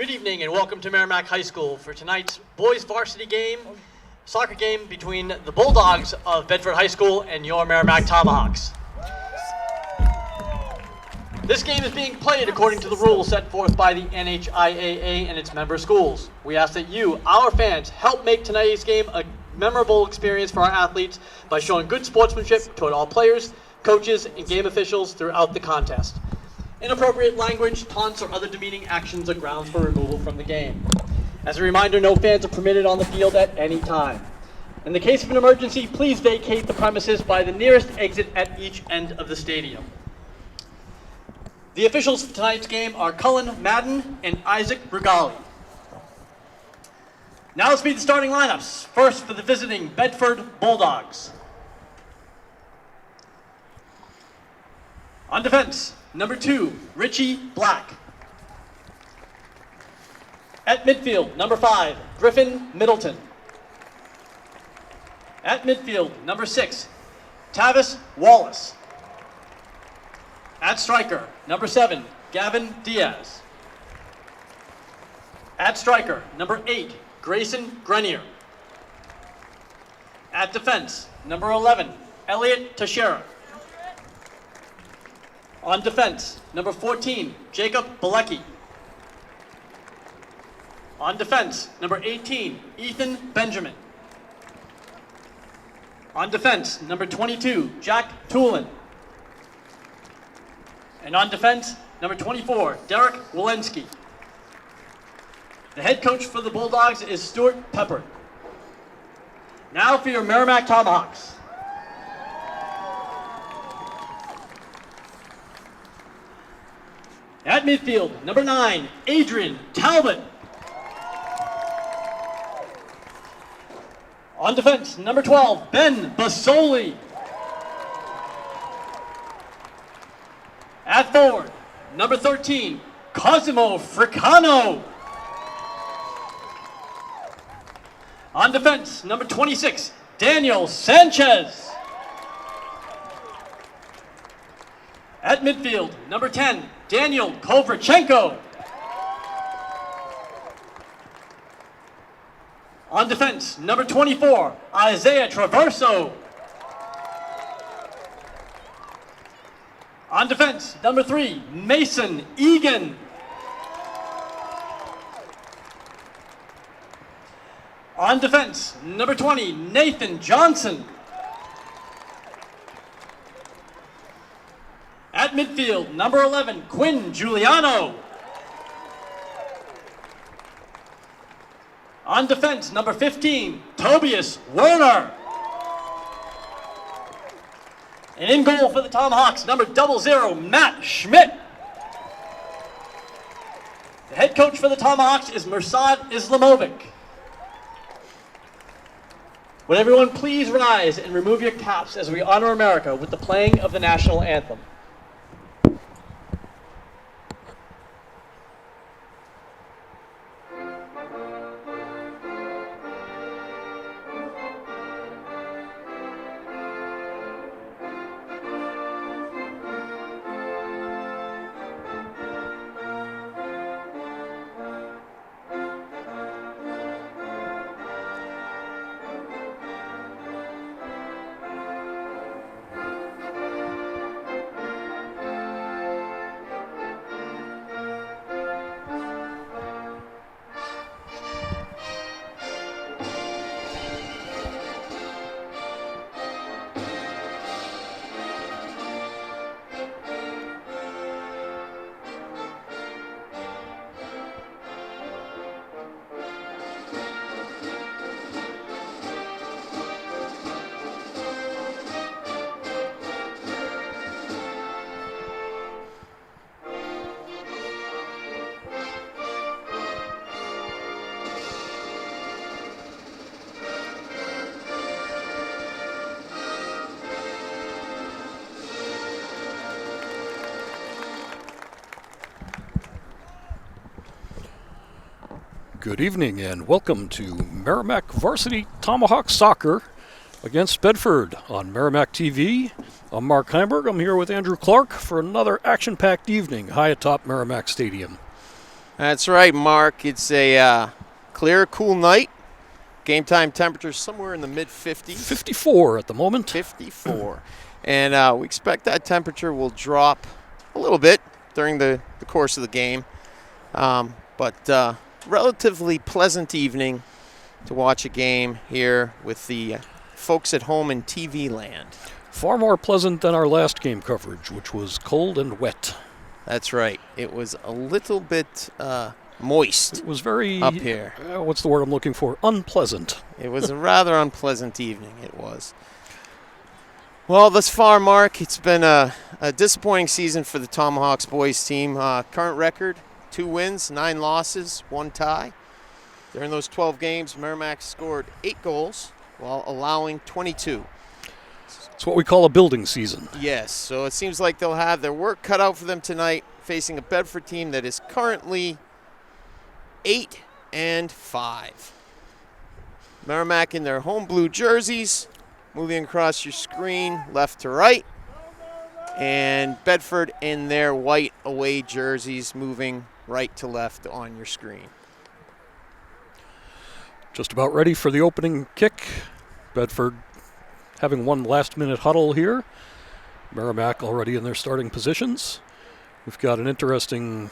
Good evening and welcome to Merrimack High School for tonight's boys varsity game, soccer game between the Bulldogs of Bedford High School and your Merrimack Tomahawks. This game is being played according to the rules set forth by the NHIAA and its member schools. We ask that you, our fans, help make tonight's game a memorable experience for our athletes by showing good sportsmanship toward all players, coaches, and game officials throughout the contest. Inappropriate language, taunts, or other demeaning actions are grounds for removal from the game. As a reminder, no fans are permitted on the field at any time. In the case of an emergency, please vacate the premises by the nearest exit at each end of the stadium. The officials for tonight's game are Cullen Madden and Isaac Regali. Now let's meet the starting lineups. First for the visiting Bedford Bulldogs. On defense, number 2, Richie Black. At midfield, number 5, Griffin Middleton. At midfield, number 6, Tavis Wallace. At striker, number 7, Gavin Diaz. At striker, number 8, Grayson Grenier. At defense, number 11, Elliot Teixeira. On defense, number 14, Jacob Bilecki. On defense, number 18, Ethan Benjamin. On defense, number 22, Jack Toulin. And on defense, number 24, Derek Walensky. The head coach for the Bulldogs is Stuart Pepper. Now for your Merrimack Tomahawks. At midfield, number 9, Adrian Talbot. On defense, number 12, Ben Basoli. At forward, number 13, Cosimo Fricano. On defense, number 26, Daniel Sanchez. At midfield, number 10, Daniel Kovrchenko. On defense, number 24, Isaiah Traverso. On defense, number 3, Mason Egan. On defense, number 20, Nathan Johnson. At midfield, number 11, Quinn Giuliano. On defense, number 15, Tobias Werner. And in goal for the Tomahawks, number 00, Matt Schmidt. The head coach for the Tomahawks is Mirsad Islamovic. Would everyone please rise and remove your caps as we honor America with the playing of the national anthem. Good evening and welcome to Merrimack Varsity Tomahawk Soccer against Bedford on Merrimack TV. I'm Mark Heimberg. I'm here with Andrew Clark for another action-packed evening high atop Merrimack Stadium. That's right, Mark. It's a clear, cool night. Game time temperature somewhere in the mid-50s. 54 at the moment. 54. And we expect that temperature will drop a little bit during the course of the game. But relatively pleasant evening to watch a game here with the folks at home in TV land. Far more pleasant than our last game coverage, which was cold and wet. That's right. It was a little bit moist. It was very, up here. What's the word I'm looking for? Unpleasant. It was a rather unpleasant evening, it was. Well, thus far, Mark, it's been a disappointing season for the Tomahawks boys team. Current record, 2 wins, 9 losses, 1 tie. During those 12 games, Merrimack scored 8 goals while allowing 22. It's what we call a building season. Yes, so it seems like they'll have their work cut out for them tonight, facing a Bedford team that is currently 8-5. Merrimack in their home blue jerseys, moving across your screen left to right, and Bedford in their white away jerseys, moving right to left on your screen. Just about ready for the opening kick. Bedford having one last-minute huddle here. Merrimack already in their starting positions. We've got an interesting,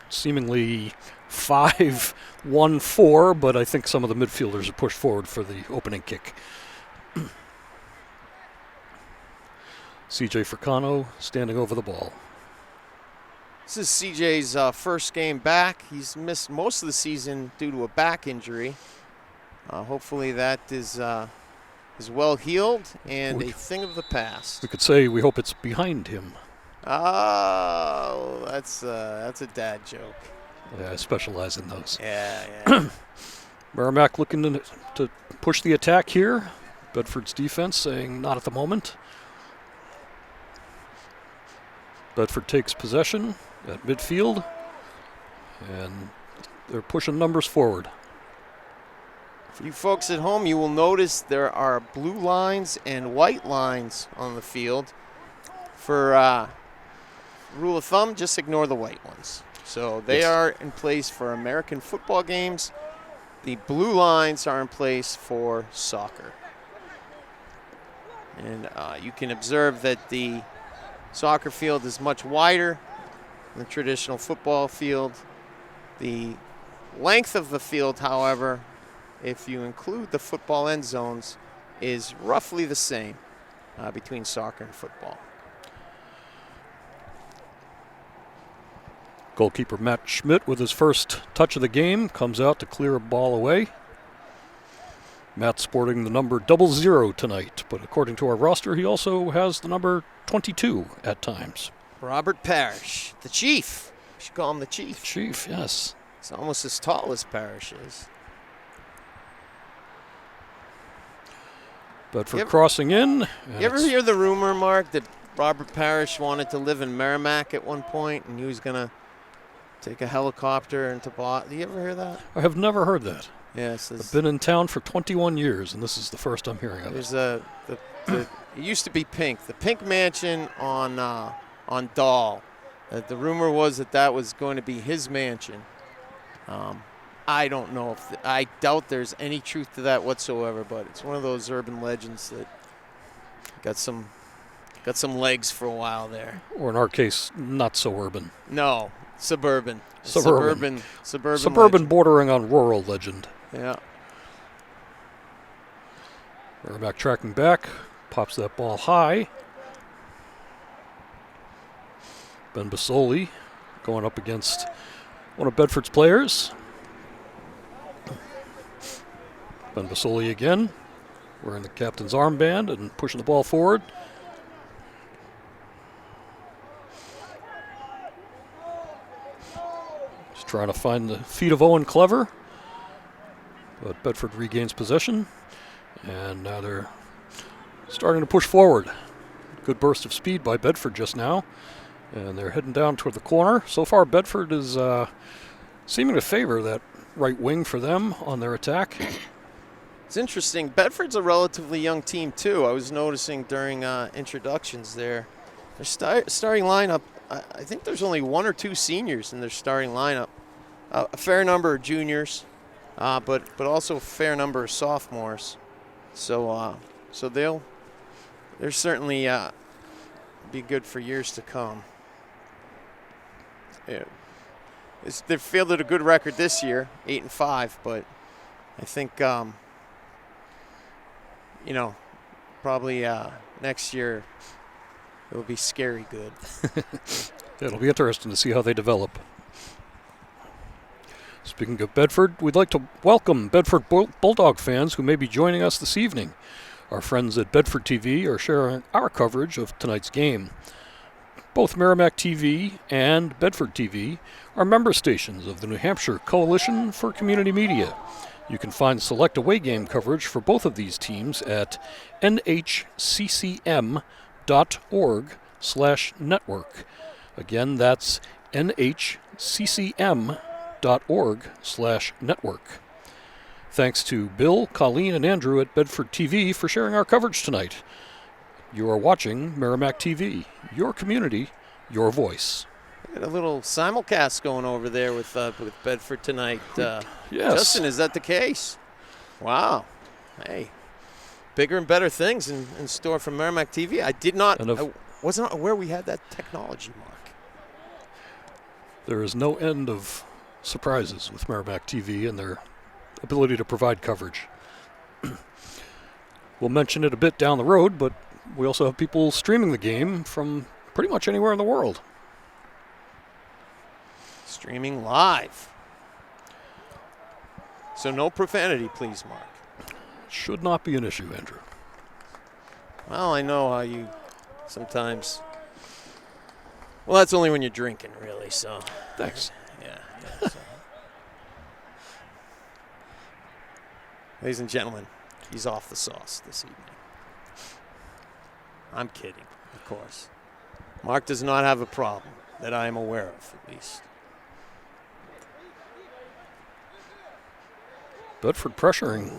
seemingly 5-1-4, but I think some of the midfielders are pushed forward for the opening kick. CJ Fricano standing over the ball. This is CJ's first game back. He's missed most of the season due to a back injury. Hopefully that is well healed and a thing of the past. We could say we hope it's behind him. Oh, that's a dad joke. Yeah, I specialize in those. Yeah. Merrimack looking to push the attack here. Bedford's defense saying not at the moment. Bedford takes possession at midfield, and they're pushing numbers forward. For you folks at home, you will notice there are blue lines and white lines on the field. For rule of thumb, just ignore the white ones. So they are in place for American football games. The blue lines are in place for soccer. And you can observe that the soccer field is much wider than the traditional football field. The length of the field, however, if you include the football end zones, is roughly the same between soccer and football. Goalkeeper Matt Schmidt with his first touch of the game comes out to clear a ball away. Matt sporting the number 00 tonight, but according to our roster, he also has the number 22 at times. Robert Parrish, the Chief. We should call him the Chief. Chief, yes. He's almost as tall as Parrish is. Bedford crossing in. You ever hear the rumor, Mark, that Robert Parrish wanted to live in Merrimack at one point and he was going to take a helicopter into Boston? Do you ever hear that? I have never heard that. Yes. I've been in town for 21 years, and this is the first I'm hearing of it. There's it used to be Pink. The Pink Mansion on Dahl. The rumor was that was going to be his mansion. I don't know I doubt there's any truth to that whatsoever, but it's one of those urban legends that got some legs for a while there. Or in our case, not so urban. No, suburban. Suburban legend. Bordering on rural legend. Yeah. Merrimack tracking back, pops that ball high. Ben Basoli going up against one of Bedford's players. Ben Basoli again, wearing the captain's armband and pushing the ball forward. Just trying to find the feet of Owen Clever. But Bedford regains possession, and now they're starting to push forward. Good burst of speed by Bedford just now, and they're heading down toward the corner. So far, Bedford is seeming to favor that right wing for them on their attack. It's interesting. Bedford's a relatively young team, too. I was noticing during introductions there. Their starting lineup, I think there's only 1 or 2 seniors in their starting lineup. a fair number of juniors, but also a fair number of sophomores. So they'll certainly be good for years to come. Yeah. They've fielded a good record this year, 8-5, but I think probably next year it'll be scary good. It'll be interesting to see how they develop. Speaking of Bedford, we'd like to welcome Bedford Bulldog fans who may be joining us this evening. Our friends at Bedford TV are sharing our coverage of tonight's game. Both Merrimack TV and Bedford TV are member stations of the New Hampshire Coalition for Community Media. You can find select away game coverage for both of these teams at nhccm.org/network. Again, that's nhccm.org/network. Thanks to Bill, Colleen, and Andrew at Bedford TV for sharing our coverage tonight. You are watching Merrimack TV, your community, your voice. Got a little simulcast going over there with Bedford tonight. Yes. Justin, is that the case? Wow. Hey, bigger and better things in store from Merrimack TV. I was not aware we had that technology, Mark. There is no end of surprises with Merrimack TV and their ability to provide coverage. We'll mention it a bit down the road, but we also have people streaming the game from pretty much anywhere in the world. Streaming live. So no profanity, please, Mark. Should not be an issue, Andrew. Well, I know how you sometimes... Well, that's only when you're drinking, really, so... Thanks. Yeah. So. Ladies and gentlemen, he's off the sauce this evening. I'm kidding, of course. Mark does not have a problem that I am aware of, at least. Bedford pressuring.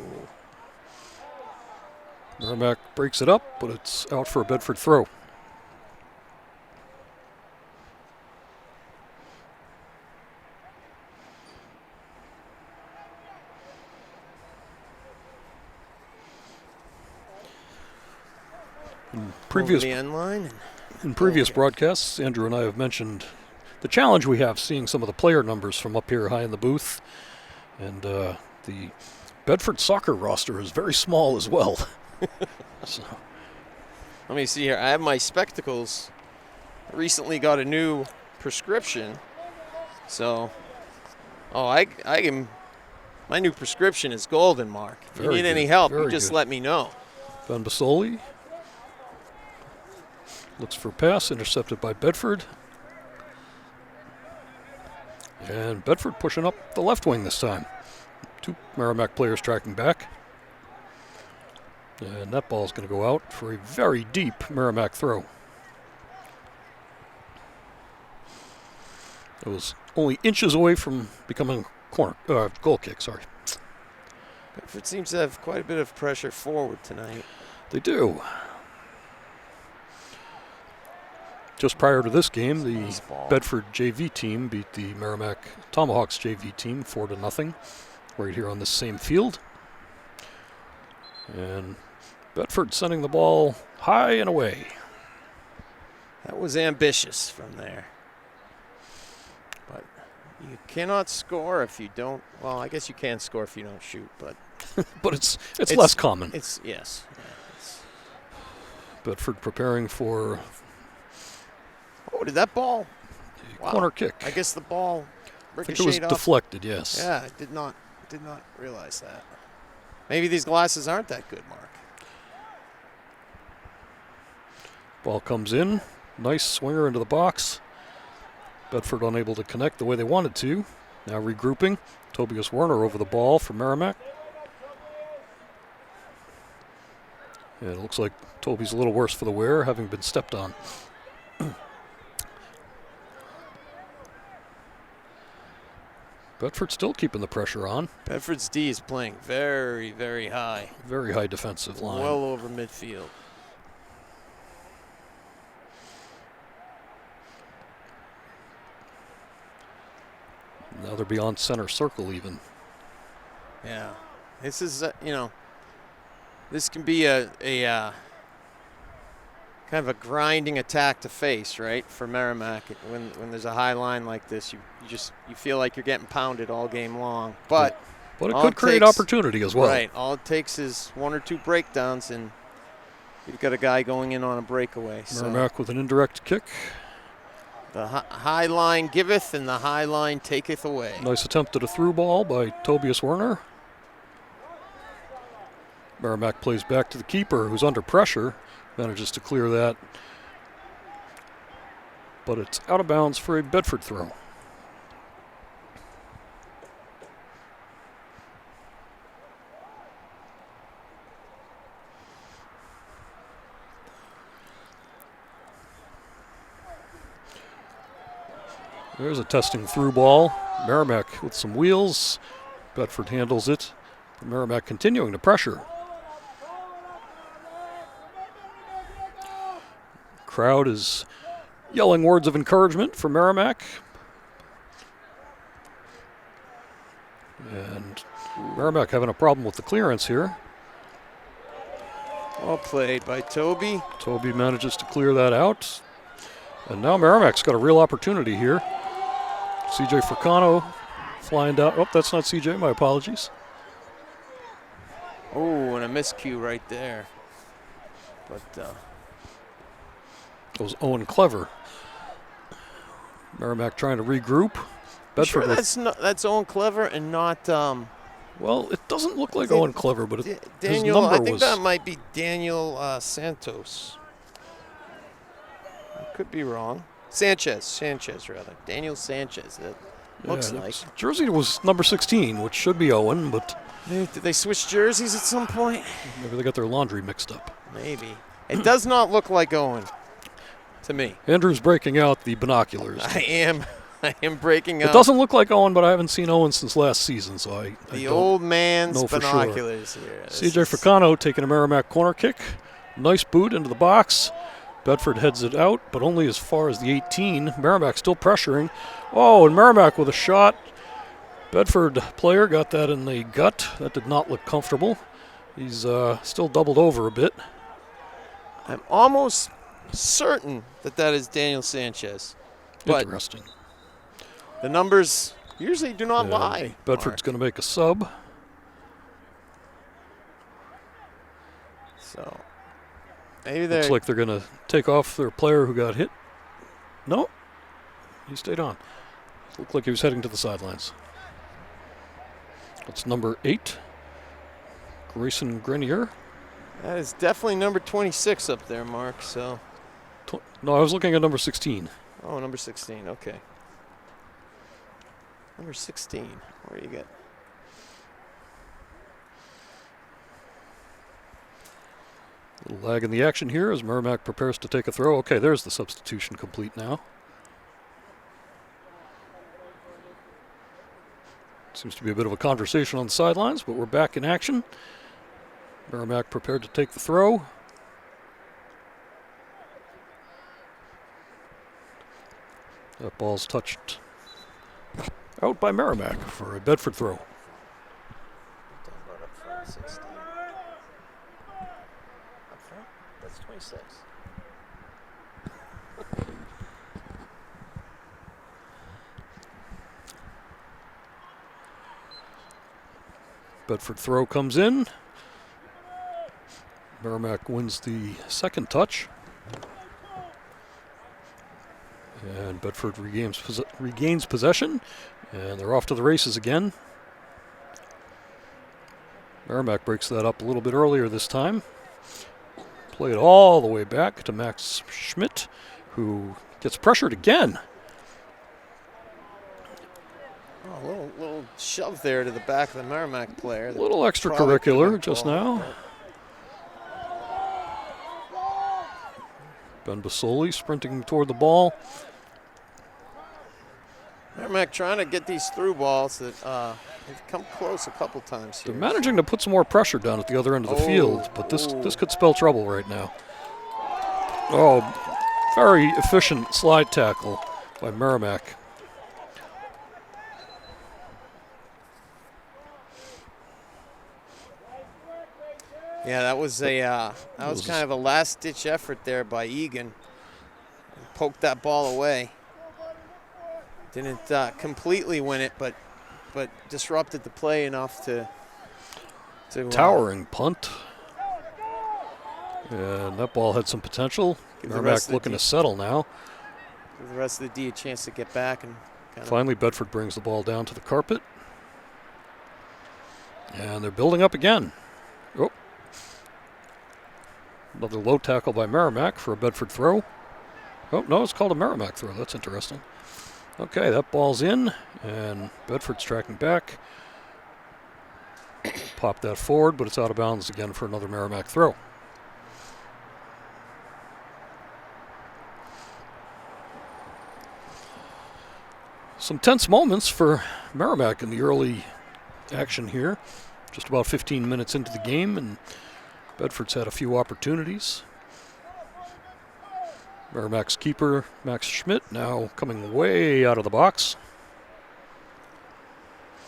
Merrimack breaks it up, but it's out for a Bedford throw. In previous broadcasts, Andrew and I have mentioned the challenge we have seeing some of the player numbers from up here high in the booth. And the Bedford soccer roster is very small as well. So. Let me see here. I have my spectacles. Recently got a new prescription. So, I am. My new prescription is golden, Mark. If you need any help, you just let me know. Van Basoli looks for a pass, intercepted by Bedford. And Bedford pushing up the left wing this time. Two Merrimack players tracking back. And that ball's going to go out for a very deep Merrimack throw. It was only inches away from becoming a goal kick, sorry. Bedford seems to have quite a bit of pressure forward tonight. They do. Just prior to this game, the Bedford JV team beat the Merrimack Tomahawks JV team 4-0, right here on this same field. And Bedford sending the ball high and away. That was ambitious from there. But you cannot score if you don't. Well, I guess you can score if you don't shoot, but but it's less common. Yes. Bedford preparing for. Oh, did that ball? Corner kick. I guess the ball ricocheted. I think it was deflected, yes. Yeah, I did not realize that. Maybe these glasses aren't that good, Mark. Ball comes in. Nice swinger into the box. Bedford unable to connect the way they wanted to. Now regrouping. Tobias Werner over the ball for Merrimack. And it looks like Toby's a little worse for the wear, having been stepped on. Bedford still keeping the pressure on. Bedford's D is playing very, very high. Very high defensive line. Well over midfield. And Now they're beyond center circle even. Yeah. This is, this can be a kind of a grinding attack to face, right, for Merrimack. When there's a high line like this, you feel like you're getting pounded all game long. But it could create opportunity as well. Right. All it takes is one or two breakdowns, and you've got a guy going in on a breakaway. Merrimack with an indirect kick. The high line giveth, and the high line taketh away. Nice attempt at a through ball by Tobias Werner. Merrimack plays back to the keeper, who's under pressure. Manages to clear that. But it's out of bounds for a Bedford throw. There's a testing through ball. Merrimack with some wheels. Bedford handles it. Merrimack continuing to pressure. Crowd is yelling words of encouragement for Merrimack. And Merrimack having a problem with the clearance here. Well played by Toby. Toby manages to clear that out. And now Merrimack's got a real opportunity here. CJ Fricano flying down. Oh, that's not CJ, my apologies. Oh, and a miscue right there. But it was Owen Clever. Merrimack trying to regroup. Bedford sure that's Owen Clever and not. Well, it doesn't look like Owen Clever, but Daniel. his number I think that might be Daniel Santos. I could be wrong. Sanchez rather. Daniel Sanchez. That looks like. Jersey was number 16, which should be Owen, but. Did they switch jerseys at some point? Maybe they got their laundry mixed up. Maybe. It does not look like Owen to me. Andrew's breaking out the binoculars. I am breaking out. It doesn't look like Owen, but I haven't seen Owen since last season, so I the don't old man's know for binoculars sure. here. CJ Fricano taking a Merrimack corner kick. Nice boot into the box. Bedford heads it out, but only as far as the 18. Merrimack still pressuring. Oh, and Merrimack with a shot. Bedford player got that in the gut. That did not look comfortable. He's still doubled over a bit. I'm almost certain that is Daniel Sanchez. But interesting. The numbers usually do not lie. Bedford's going to make a sub. So maybe looks like they're going to take off their player who got hit. No, he stayed on. Looked like he was heading to the sidelines. That's number 8, Grayson Grenier. That is definitely number 26 up there, Mark. So. No, I was looking at number 16. Oh, number 16. Okay. Number 16. Where do you get? A little lag in the action here as Merrimack prepares to take a throw. Okay, there's the substitution complete now. Seems to be a bit of a conversation on the sidelines, but we're back in action. Merrimack prepared to take the throw. That ball's touched out by Merrimack for a Bedford throw. That's 26. Bedford throw comes in. Merrimack wins the second touch. And Bedford regains possession. And they're off to the races again. Merrimack breaks that up a little bit earlier this time. Play it all the way back to Max Schmidt, who gets pressured again. Oh, a little shove there to the back of the Merrimack player. A little extracurricular just now. Ben Basoli sprinting toward the ball. Merrimack trying to get these through balls that have come close a couple times here. They're managing to put some more pressure down at the other end of the field, but this could spell trouble right now. Oh, very efficient slide tackle by Merrimack. Yeah, that was kind of a last-ditch effort there by Egan. Poked that ball away. Didn't completely win it, but disrupted the play enough to towering punt. And that ball had some potential. Merrimack looking to settle now. Give the rest of the D a chance to get back. And finally, Bedford brings the ball down to the carpet. And they're building up again. Oh. Another low tackle by Merrimack for a Bedford throw. Oh, no, it's called a Merrimack throw. That's interesting. Okay, that ball's in, and Bedford's tracking back. Pop that forward, but it's out of bounds again for another Merrimack throw. Some tense moments for Merrimack in the early action here. Just about 15 minutes into the game, and Bedford's had a few opportunities. Merrimack's keeper, Max Schmidt, now coming way out of the box.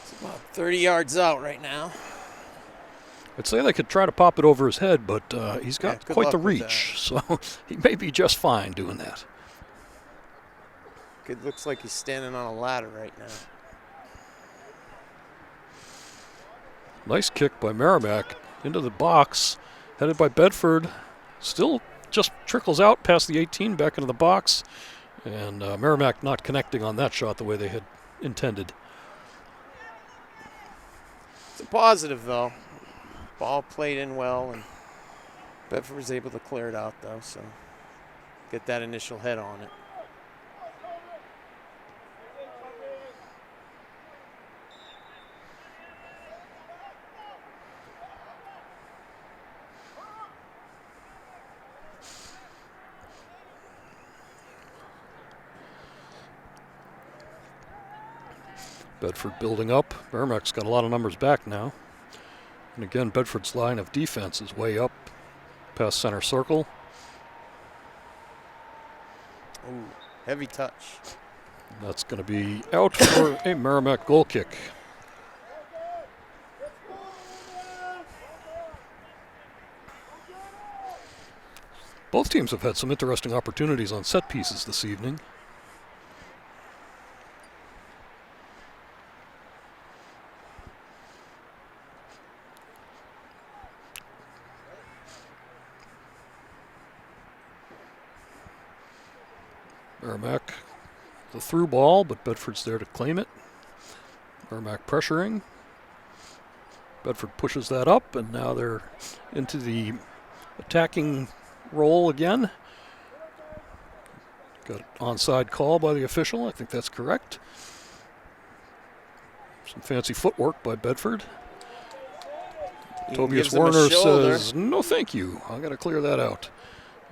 It's about 30 yards out right now. I'd say they could try to pop it over his head, but he's got quite the reach, so he may be just fine doing that. It looks like he's standing on a ladder right now. Nice kick by Merrimack into the box, headed by Bedford. Still just trickles out past the 18, back into the box. And Merrimack not connecting on that shot the way they had intended. It's a positive, though. Ball played in well, and Bedford was able to clear it out, though, so get that initial head on it. Bedford building up. Merrimack's got a lot of numbers back now. And again, Bedford's line of defense is way up past center circle. Ooh, heavy touch. That's going to be out for a Merrimack goal kick. Both teams have had some interesting opportunities on set pieces this evening. Merrimack, the through ball, but Bedford's there to claim it. Merrimack pressuring. Bedford pushes that up, and now they're into the attacking role again. Got an onside call by the official. I think that's correct. Some fancy footwork by Bedford. Tobias Werner says, no thank you. I got to clear that out.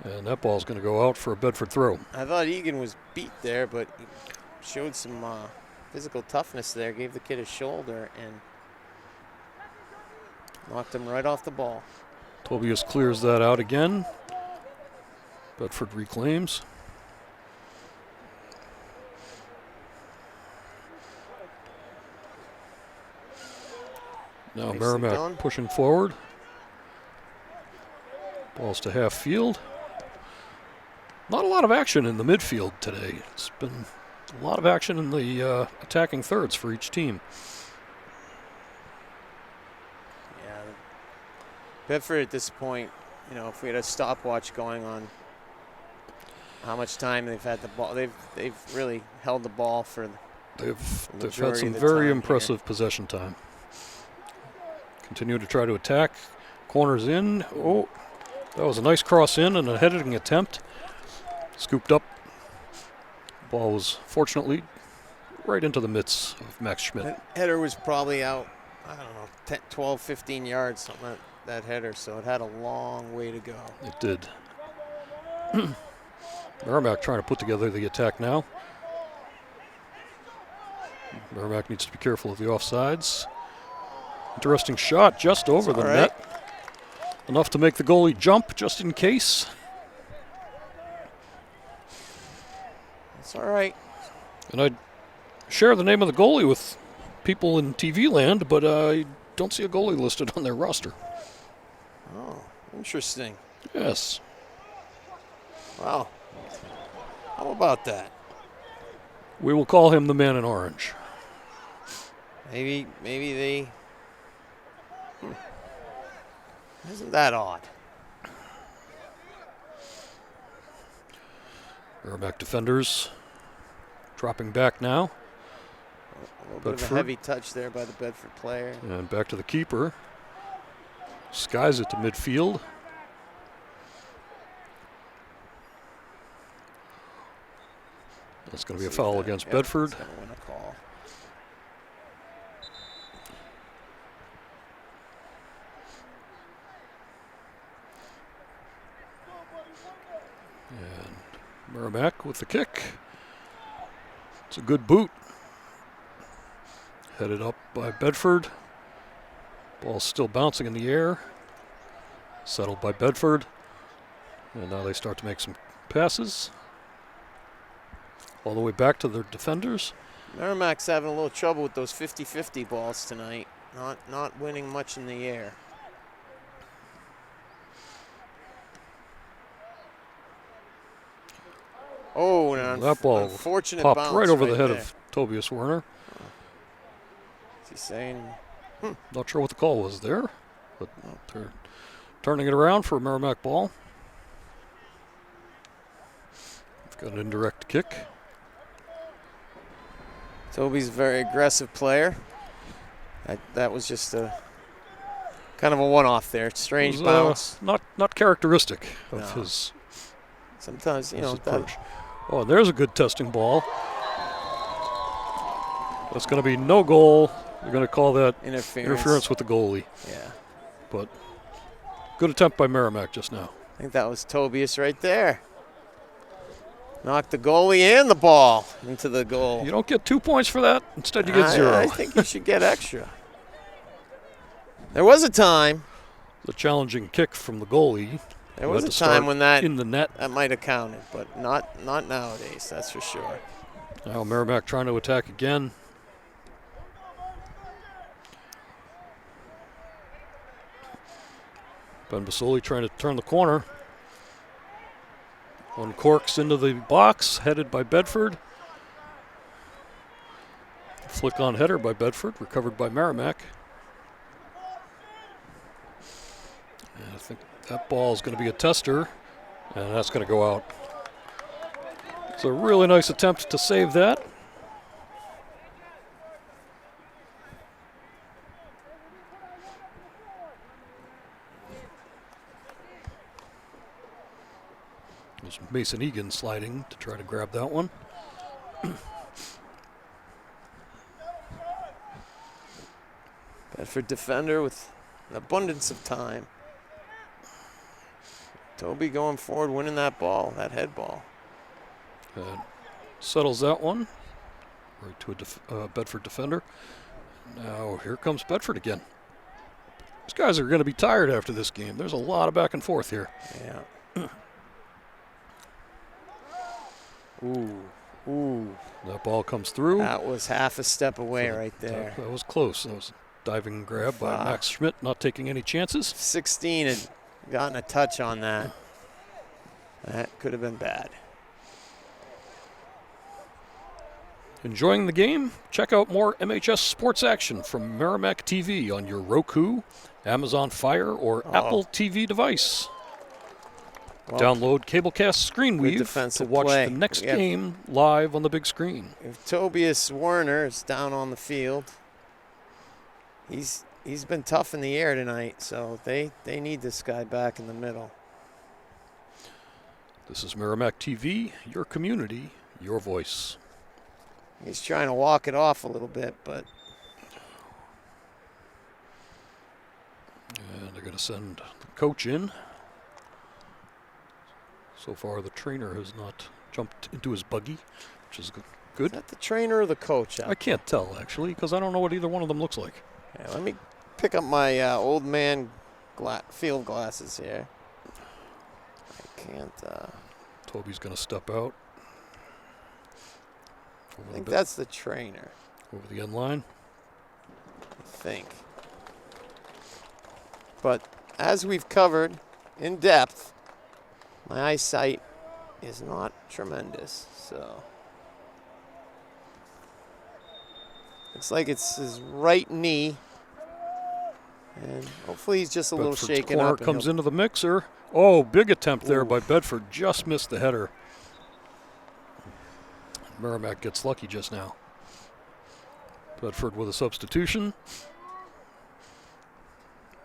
And that ball's going to go out for a Bedford throw. I thought Egan was beat there, but he showed some physical toughness there, gave the kid a shoulder, and knocked him right off the ball. Tobias clears that out again. Bedford reclaims. Now Merrimack pushing forward. Ball's to half field. Not a lot of action in the midfield today. It's been a lot of action in the attacking thirds for each team. Yeah, Bedford at this point, you know, if we had a stopwatch going on how much time they've had the ball, they've really held the ball for they've had some very impressive possession time. Continue to try to attack. Corners in. Oh, that was a nice cross in and a heading attempt. Scooped up. Ball was fortunately right into the mitts of Max Schmidt. That header was probably out, I don't know, 10, 12, 15 yards, something like that header, so it had a long way to go. It did. Merrimack trying to put together the attack now. Merrimack needs to be careful of the offsides. Interesting shot just over the net. Enough to make the goalie jump just in case. It's all right. And I'd share the name of the goalie with people in TV land, but I don't see a goalie listed on their roster. Oh. Interesting. Yes. Wow. How about that? We will call him the man in orange. Maybe they... Isn't that odd? Merrimack defenders dropping back now. A little bit of Bedford. a heavy touch there by the Bedford player. And back to the keeper. Skies it to midfield. That's going to be a foul against Bedford. Going to win a call. And Merrimack with the kick. It's a good boot. Headed up by Bedford. Ball's still bouncing in the air. Settled by Bedford. And now they start to make some passes. All the way back to their defenders. Merrimack's having a little trouble with those 50-50 balls tonight. Not winning much in the air. Oh, and That ball unfortunate popped bounce right over the head there. of Tobias Werner. Is he saying? Not sure what the call was there, but they're turning it around for a Merrimack ball. We've got an indirect kick. Toby's a very aggressive player. That was just a kind of a one-off there. Strange It was, bounce. Not characteristic of No. his. Sometimes, his that, approach. Oh, there's a good testing ball. That's going to be no goal. They're going to call that interference with the goalie. Yeah. But good attempt by Merrimack just now. I think that was Tobias right there. Knocked the goalie and the ball into the goal. You don't get 2 points for that. Instead, you get 0. I think you should get extra. There was a time. The challenging kick from the goalie. There who was had a to time start when that in the net. might have counted, but not nowadays. That's for sure. Now Merrimack trying to attack again. Ben Basoli trying to turn the corner. One corks into the box, headed by Bedford. Flick on header by Bedford, recovered by Merrimack. And I think that ball is going to be a tester, and that's going to go out. It's a really nice attempt to save that. There's Mason Egan sliding to try to grab that one. Bedford defender with an abundance of time. Toby going forward, winning that ball, that head ball. Settles that one right to a Bedford defender. Now here comes Bedford again. These guys are going to be tired after this game. There's a lot of back and forth here. Yeah. Ooh. That ball comes through. That was half a step away right there. That was close. That was a diving grab by Max Schmidt, not taking any chances. 16 had gotten a touch on that. That could have been bad. Enjoying the game? Check out more MHS sports action from Merrimack TV on your Roku, Amazon Fire, or Apple TV device. Well, Download Cablecast Screenweave to defensive watch play. the next Yeah. game live on the big screen. If Tobias Werner is down on the field, he's been tough in the air tonight, so they need this guy back in the middle. This is Merrimack TV, your community, your voice. He's trying to walk it off a little bit, but And they're going to send the coach in. So far, the trainer has not jumped into his buggy, which is good. is that the trainer or the coach? I can't tell, actually, because I don't know what either one of them looks like. Yeah, let me pick up my old man field glasses here. I can't. Toby's going to step out. I think that's the trainer. Over the end line. I think. But as we've covered in depth. My eyesight is not tremendous, so. Looks like it's his right knee. And hopefully he's just a little Bedford's shaken corner up. and comes he'll- into the mixer. Oh, big attempt there Ooh. by Bedford. Just missed the header. Merrimack gets lucky just now. Bedford with a substitution.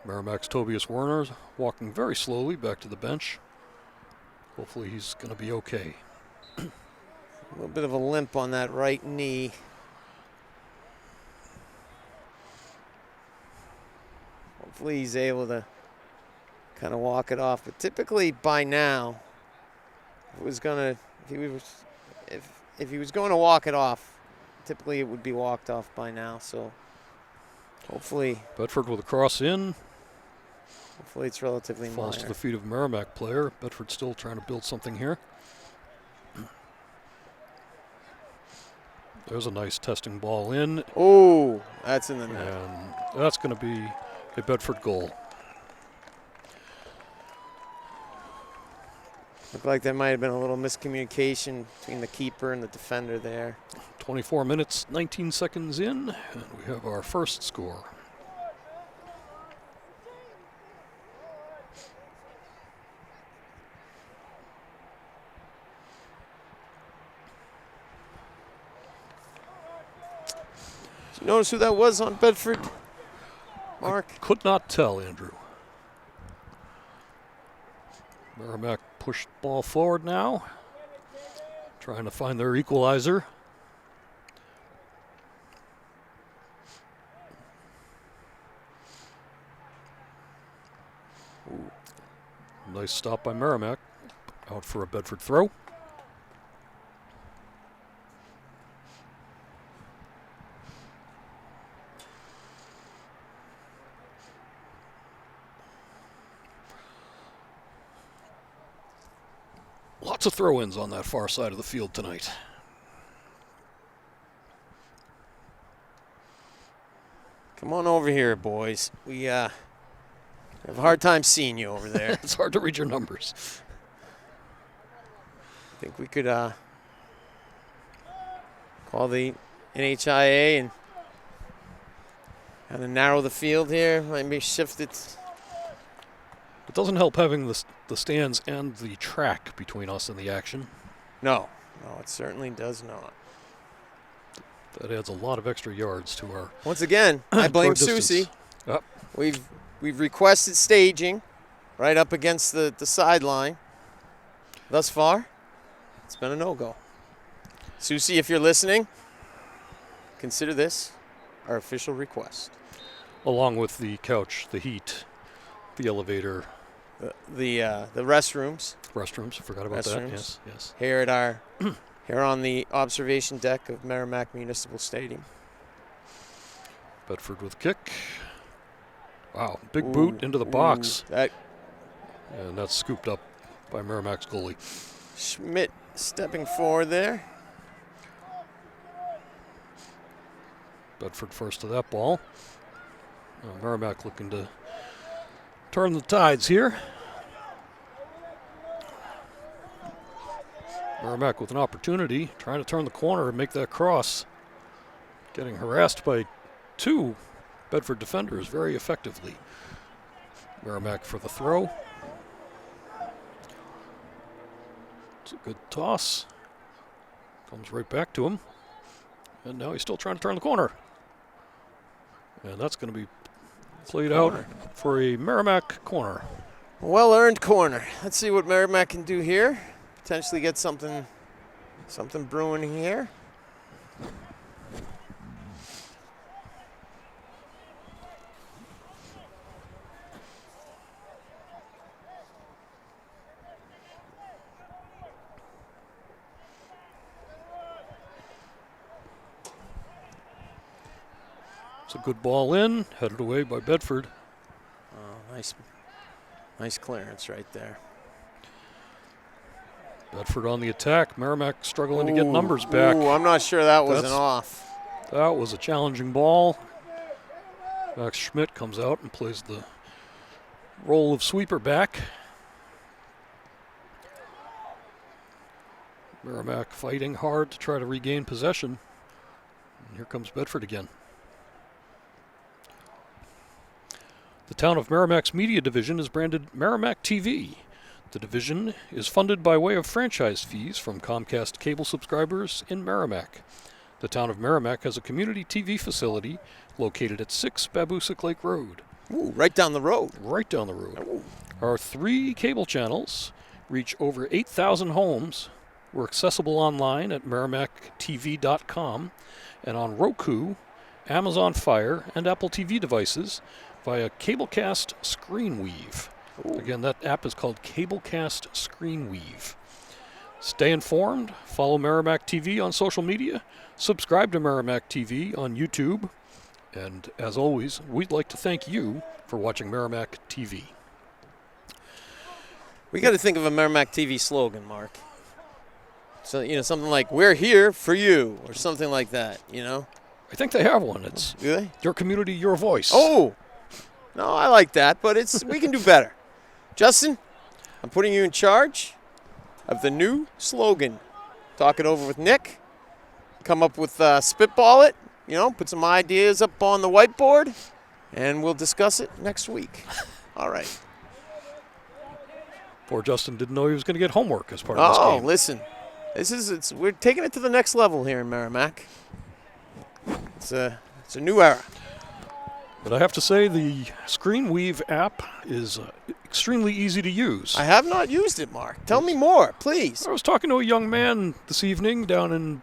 Merrimack's Tobias Werner walking very slowly back to the bench. Hopefully he's going to be okay. A little bit of a limp on that right knee. Hopefully he's able to kind of walk it off. But typically by now, if he was going to walk it off, typically it would be walked off by now. So hopefully Bedford with a cross in. it's relatively Falls to minor. the feet of a Merrimack player. Bedford still trying to build something here. There's a nice testing ball in, Oh, that's in the net. and that's going to be a Bedford goal. Looked like there might have been a little miscommunication between the keeper and the defender there. 24 minutes, 19 seconds in, and we have our first score. Did you notice who that was on Bedford, Mark? Could not tell, Andrew. Merrimack pushed ball forward now, trying to find their equalizer. Ooh. Nice stop by Merrimack. Out for a Bedford throw. Lots of throw-ins on that far side of the field tonight. Come on over here, boys. We have a hard time seeing you over there. It's hard to read your numbers. I think we could call the NHIA and kind of narrow the field here. Maybe shift it. It doesn't help having the stands and the track between us and the action. No, it certainly does not. That adds a lot of extra yards to our Once again, I blame to our distance. Susie. Yep. We've requested staging right up against the sideline. Thus far, it's been a no-go. Susie, if you're listening, consider this our official request. Along with the couch, the heat, the elevator, The restrooms restrooms. Forgot about that. Restrooms. Yes. here at our here on the observation deck of Merrimack Municipal Stadium. Bedford with kick. Wow, big boot into the box. That And that's scooped up by Merrimack's goalie. Schmidt stepping forward there. Bedford first to that ball. Merrimack looking to turn the tides here. Merrimack with an opportunity, trying to turn the corner and make that cross. Getting harassed by two Bedford defenders very effectively. Merrimack for the throw. It's a good toss. Comes right back to him. And now he's still trying to turn the corner. And that's going to be played out for a Merrimack corner. Well-earned corner. Let's see what Merrimack can do here. Potentially get something brewing here. It's a good ball in, headed away by Bedford. Oh, nice clearance right there. Bedford on the attack. Merrimack struggling to get numbers back. Ooh, I'm not sure that was an That's- off. That was a challenging ball. Max Schmidt comes out and plays the role of sweeper back. Merrimack fighting hard to try to regain possession. And here comes Bedford again. The town of Merrimack's media division is branded Merrimack TV. The division is funded by way of franchise fees from Comcast cable subscribers in Merrimack. The town of Merrimack has a community TV facility located at 6 Babusick Lake Road. Ooh, right down the road. Right down the road. Ooh. Our 3 cable channels reach over 8,000 homes. We're accessible online at merrimacktv.com and on Roku, Amazon Fire, and Apple TV devices via Cablecast ScreenWeave. Ooh. Again, that app is called Cablecast ScreenWeave. Stay informed. Follow Merrimack TV on social media. Subscribe to Merrimack TV on YouTube. And as always, we'd like to thank you for watching Merrimack TV. We got to think of a Merrimack TV slogan, Mark. So, something like, we're here for you, or something like that, I think they have one. It's Do they? your community, your voice. Oh, no, I like that, but we can do better. Justin, I'm putting you in charge of the new slogan. Talk it over with Nick. Come up with, spitball it, put some ideas up on the whiteboard, and we'll discuss it next week. All right. Poor Justin didn't know he was going to get homework as part of this game. Listen. We're taking it to the next level here in Merrimack. It's a new era. But I have to say, the ScreenWeave app is extremely easy to use. I have not used it, Mark. Tell me more, please. I was talking to a young man this evening down in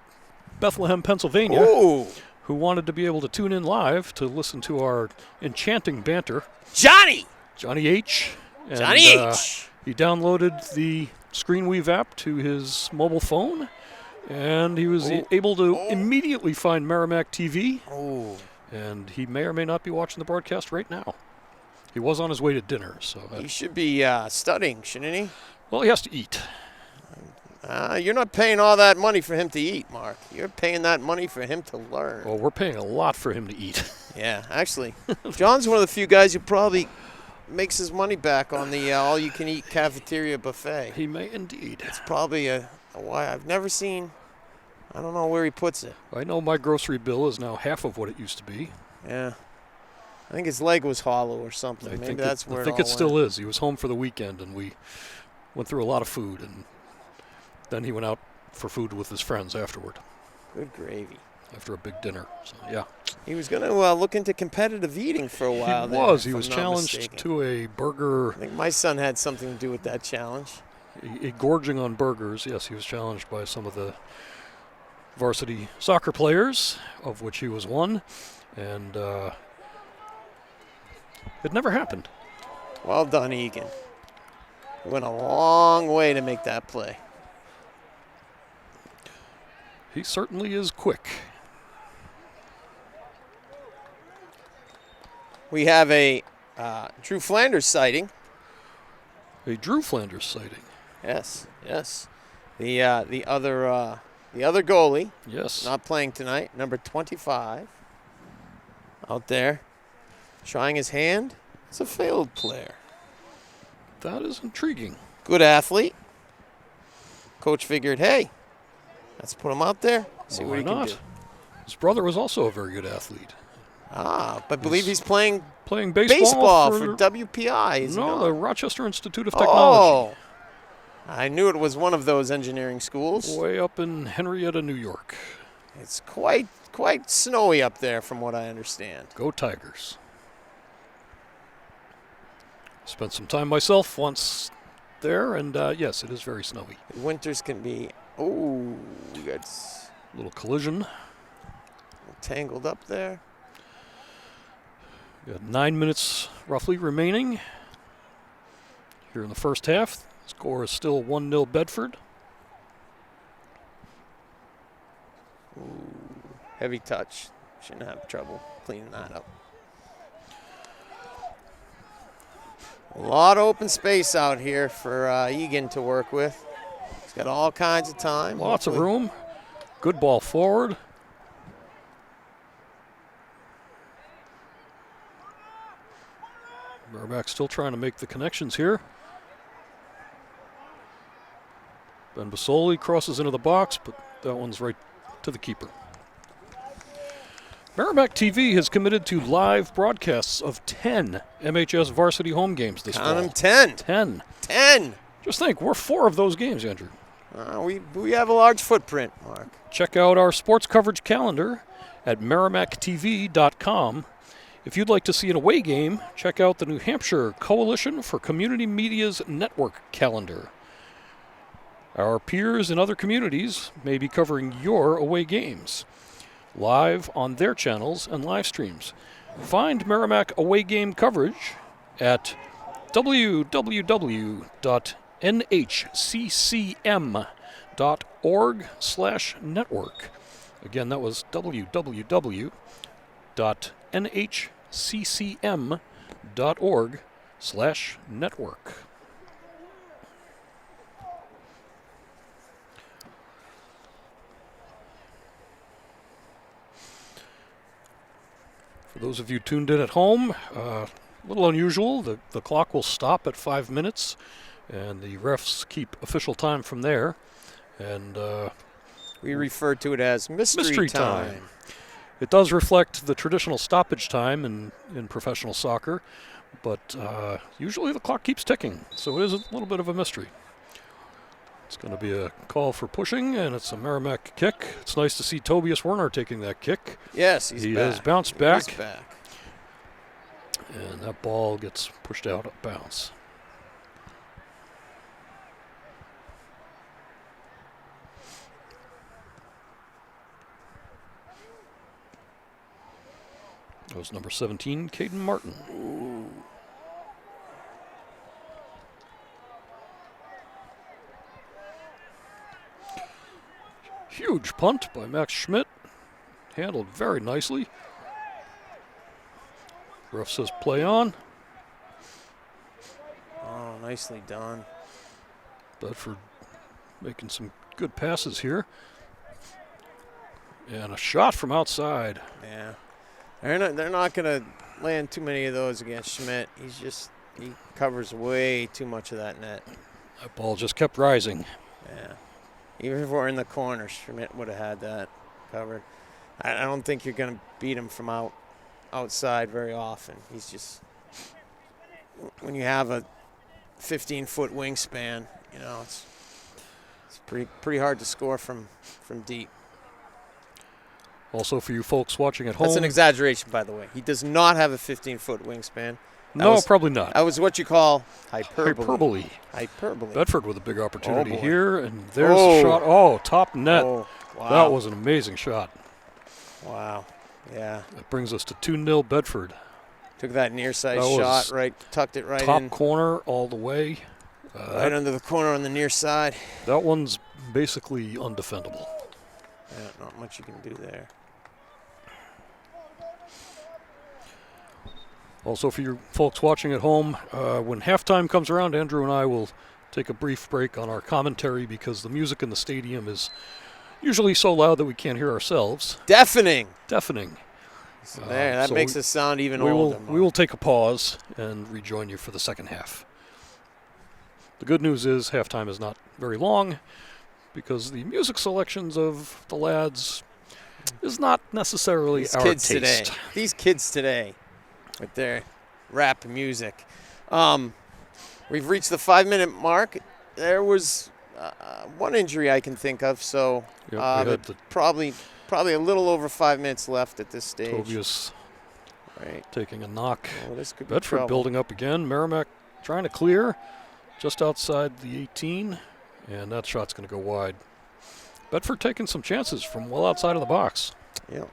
Bethlehem, Pennsylvania, Ooh. who wanted to be able to tune in live to listen to our enchanting banter. Johnny H. And, H. He downloaded the ScreenWeave app to his mobile phone, and he was able to immediately find Merrimack TV. Oh. And he may or may not be watching the broadcast right now. He was on his way to dinner, so He should be studying, shouldn't he? well, he has to eat. You're not paying all that money for him to eat, Mark. You're paying that money for him to learn. Well, we're paying a lot for him to eat. Yeah, actually, John's one of the few guys who probably makes his money back on the all-you-can-eat cafeteria buffet. He may indeed. It's probably a why I've never seen. I don't know where he puts it. I know my grocery bill is now half of what it used to be. Yeah, I think his leg was hollow or something. Maybe that's where I think it still is. He was home for the weekend, and we went through a lot of food, and then he went out for food with his friends afterward. Good gravy. After a big dinner, so yeah. He was going to look into competitive eating for a while. He was challenged to a burger. I think my son had something to do with that challenge. A gorging on burgers. Yes, he was challenged by some of the varsity soccer players, of which he was one, and it never happened. Well done, Egan. He went a long way to make that play. He certainly is quick. We have a Drew Flanders sighting. A Drew Flanders sighting. Yes. The other goalie. Yes. Not playing tonight. Number 25. Out there, trying his hand. It's a failed player. That is intriguing. Good athlete. Coach figured, hey, let's put him out there. See what he can do. His brother was also a very good athlete. But I believe he's playing baseball for WPI. The Rochester Institute of Oh, Technology. I knew it was one of those engineering schools. Way up in Henrietta, New York. It's quite snowy up there from what I understand. Go Tigers. Spent some time myself once there, and yes, it is very snowy. Winters can be, we got A little collision. tangled up there. We got 9 minutes roughly remaining here in the first half. Score is still 1-0 Bedford. Heavy touch. Shouldn't have trouble cleaning that up. A lot of open space out here for Egan to work with. He's got all kinds of time. Lots of room. Good ball forward. Merrimack still trying to make the connections here. Ben Basoli crosses into the box, but that one's right to the keeper. Merrimack TV has committed to live broadcasts of 10 MHS varsity home games this fall. Count them 10. 10. 10. Just think, we're 4 of those games, Andrew. We have a large footprint, Mark. Check out our sports coverage calendar at merrimacktv.com. If you'd like to see an away game, check out the New Hampshire Coalition for Community Media's network calendar. Our peers in other communities may be covering your away games live on their channels and live streams. Find Merrimack away game coverage at www.nhccm.org/network. Again, that was www.nhccm.org/network. For those of you tuned in at home, a little unusual. The clock will stop at 5 minutes, and the refs keep official time from there. And we refer to it as mystery time. It does reflect the traditional stoppage time in professional soccer, but usually the clock keeps ticking, so it is a little bit of a mystery. It's going to be a call for pushing, and it's a Merrimack kick. It's nice to see Tobias Werner taking that kick. Yes, he's he back. has bounced back. He's back. And that ball gets pushed out of bounds. That was number 17, Caden Martin. Ooh. Huge punt by Max Schmidt. Handled very nicely. Ref says play on. Oh, nicely done. Bedford making some good passes here. And a shot from outside. Yeah. They're not going to land too many of those against Schmidt. He covers way too much of that net. That ball just kept rising. Yeah. Even if we're in the corner, Schmidt would have had that covered. I don't think you're going to beat him from outside very often. He's just, when you have a 15-foot wingspan, it's pretty hard to score from deep. Also, for you folks watching at home. That's an exaggeration, by the way. He does not have a 15-foot wingspan. Probably not. That was what you call hyperbole. Bedford with a big opportunity boy. here, and there's a shot. Oh, top net. Oh, wow. That was an amazing shot. Wow. Yeah. That brings us to 2-0 Bedford. Took that near side shot, tucked it right top in. Top corner all the way. Right under the corner on the near side. That one's basically undefendable. Yeah, not much you can do there. Also, for you folks watching at home, when halftime comes around, Andrew and I will take a brief break on our commentary because the music in the stadium is usually so loud that we can't hear ourselves. Deafening. So that makes us sound even older. We will take a pause and rejoin you for the second half. The good news is halftime is not very long because the music selections of the lads is not necessarily our taste. These kids today. With their rap music. We've reached the 5-minute mark. There was one injury I can think of, so probably a little over 5 minutes left at this stage. Tobias taking a knock. Oh, this could be Bedford trouble. Building up again. Merrimack trying to clear just outside the 18, and that shot's going to go wide. Bedford taking some chances from well outside of the box. Yep.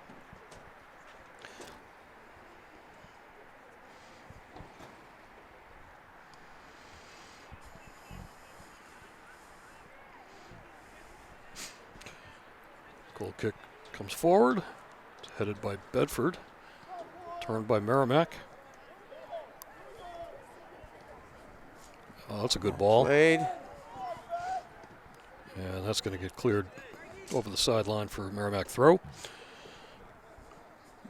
Goal kick comes forward. It's headed by Bedford. Turned by Merrimack. Oh, that's a good ball. Played. And that's going to get cleared over the sideline for a Merrimack throw.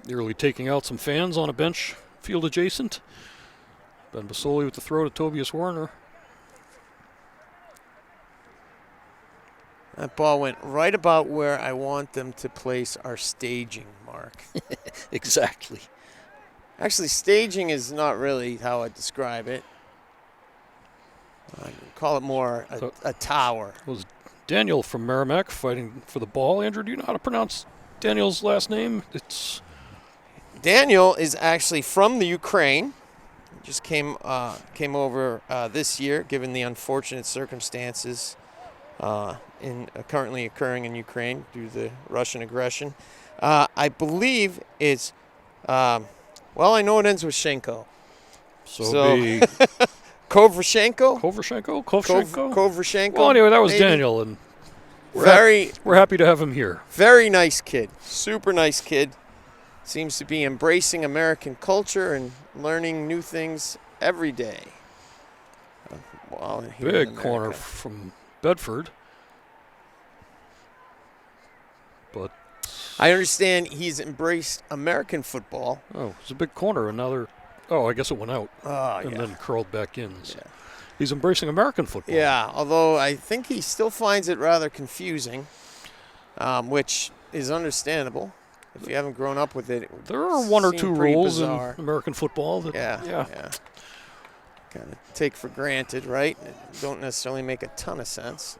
Nearly taking out some fans on a bench field adjacent. Ben Basoli with the throw to Tobias Werner. That ball went right about where I want them to place our staging, Mark. Exactly. Actually, staging is not really how I describe it. I call it more a tower. Was Daniel from Merrimack fighting for the ball? Andrew, do you know how to pronounce Daniel's last name? It's Daniel is actually from the Ukraine. He just came over this year, given the unfortunate circumstances currently occurring in Ukraine due to the Russian aggression. I believe it's, I know it ends with Shenko. so be Kovrashenko? Kovrashenko. Well, anyway, that was maybe. Daniel, and Very, we're happy to have him here. very nice kid. Super nice kid. Seems to be embracing American culture and learning new things every day. Here in Big corner America. from Bedford. But I understand he's embraced American football. it's a big corner, and now I guess it went out and Yeah. then curled back in. So Yeah. he's embracing American football. Yeah, although I think he still finds it rather confusing, which is understandable. If you haven't grown up with it, There are one or two pretty rules bizarre. in American football that Yeah. Kind of take for granted, right? Don't necessarily make a ton of sense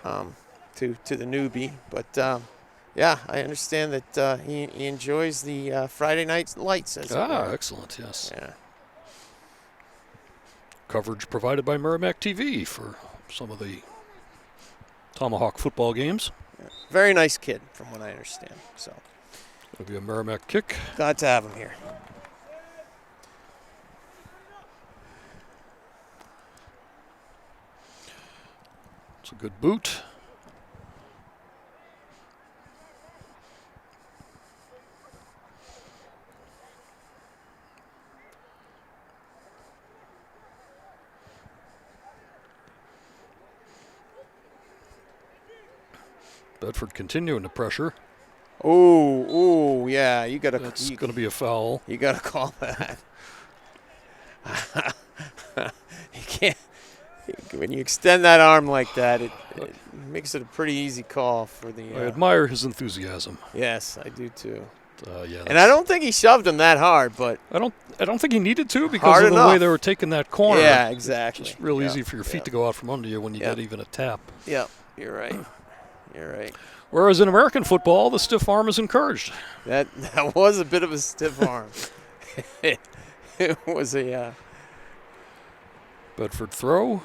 to the newbie, but I understand that he enjoys the Friday night lights. As it were. Excellent, yes. Yeah. Coverage provided by Merrimack TV for some of the Tomahawk football games. Very nice kid, from what I understand. So It'll be a Merrimack kick. glad to have him here. It's a good boot. Bedford continuing to pressure. Oh, yeah. You gotta. That's going to be a foul. You gotta call that. You can't. When you extend that arm like that, it makes it a pretty easy call for the. I admire his enthusiasm. Yes, I do too. And I don't think he shoved him that hard, but I don't think he needed to because Hard of the way enough. they were taking that corner. yeah, exactly. It's real Yeah, easy for your feet yeah. to go out from under you when you Yeah. get even a tap. Yeah, you're right. You're right. Whereas in American football, the stiff arm is encouraged. That was a bit of a stiff arm. It was a. Bedford throw,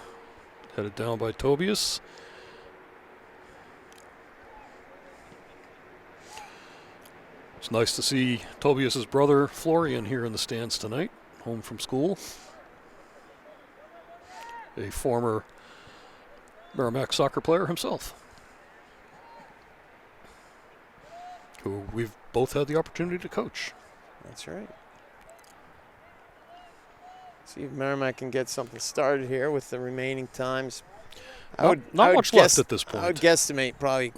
headed down by Tobias. It's nice to see Tobias's brother Florian here in the stands tonight, home from school. A former Merrimack soccer player himself, who we've both had the opportunity to coach. That's right. See if Merrimack can get something started here with the remaining times. Not much left at this point. I would guesstimate probably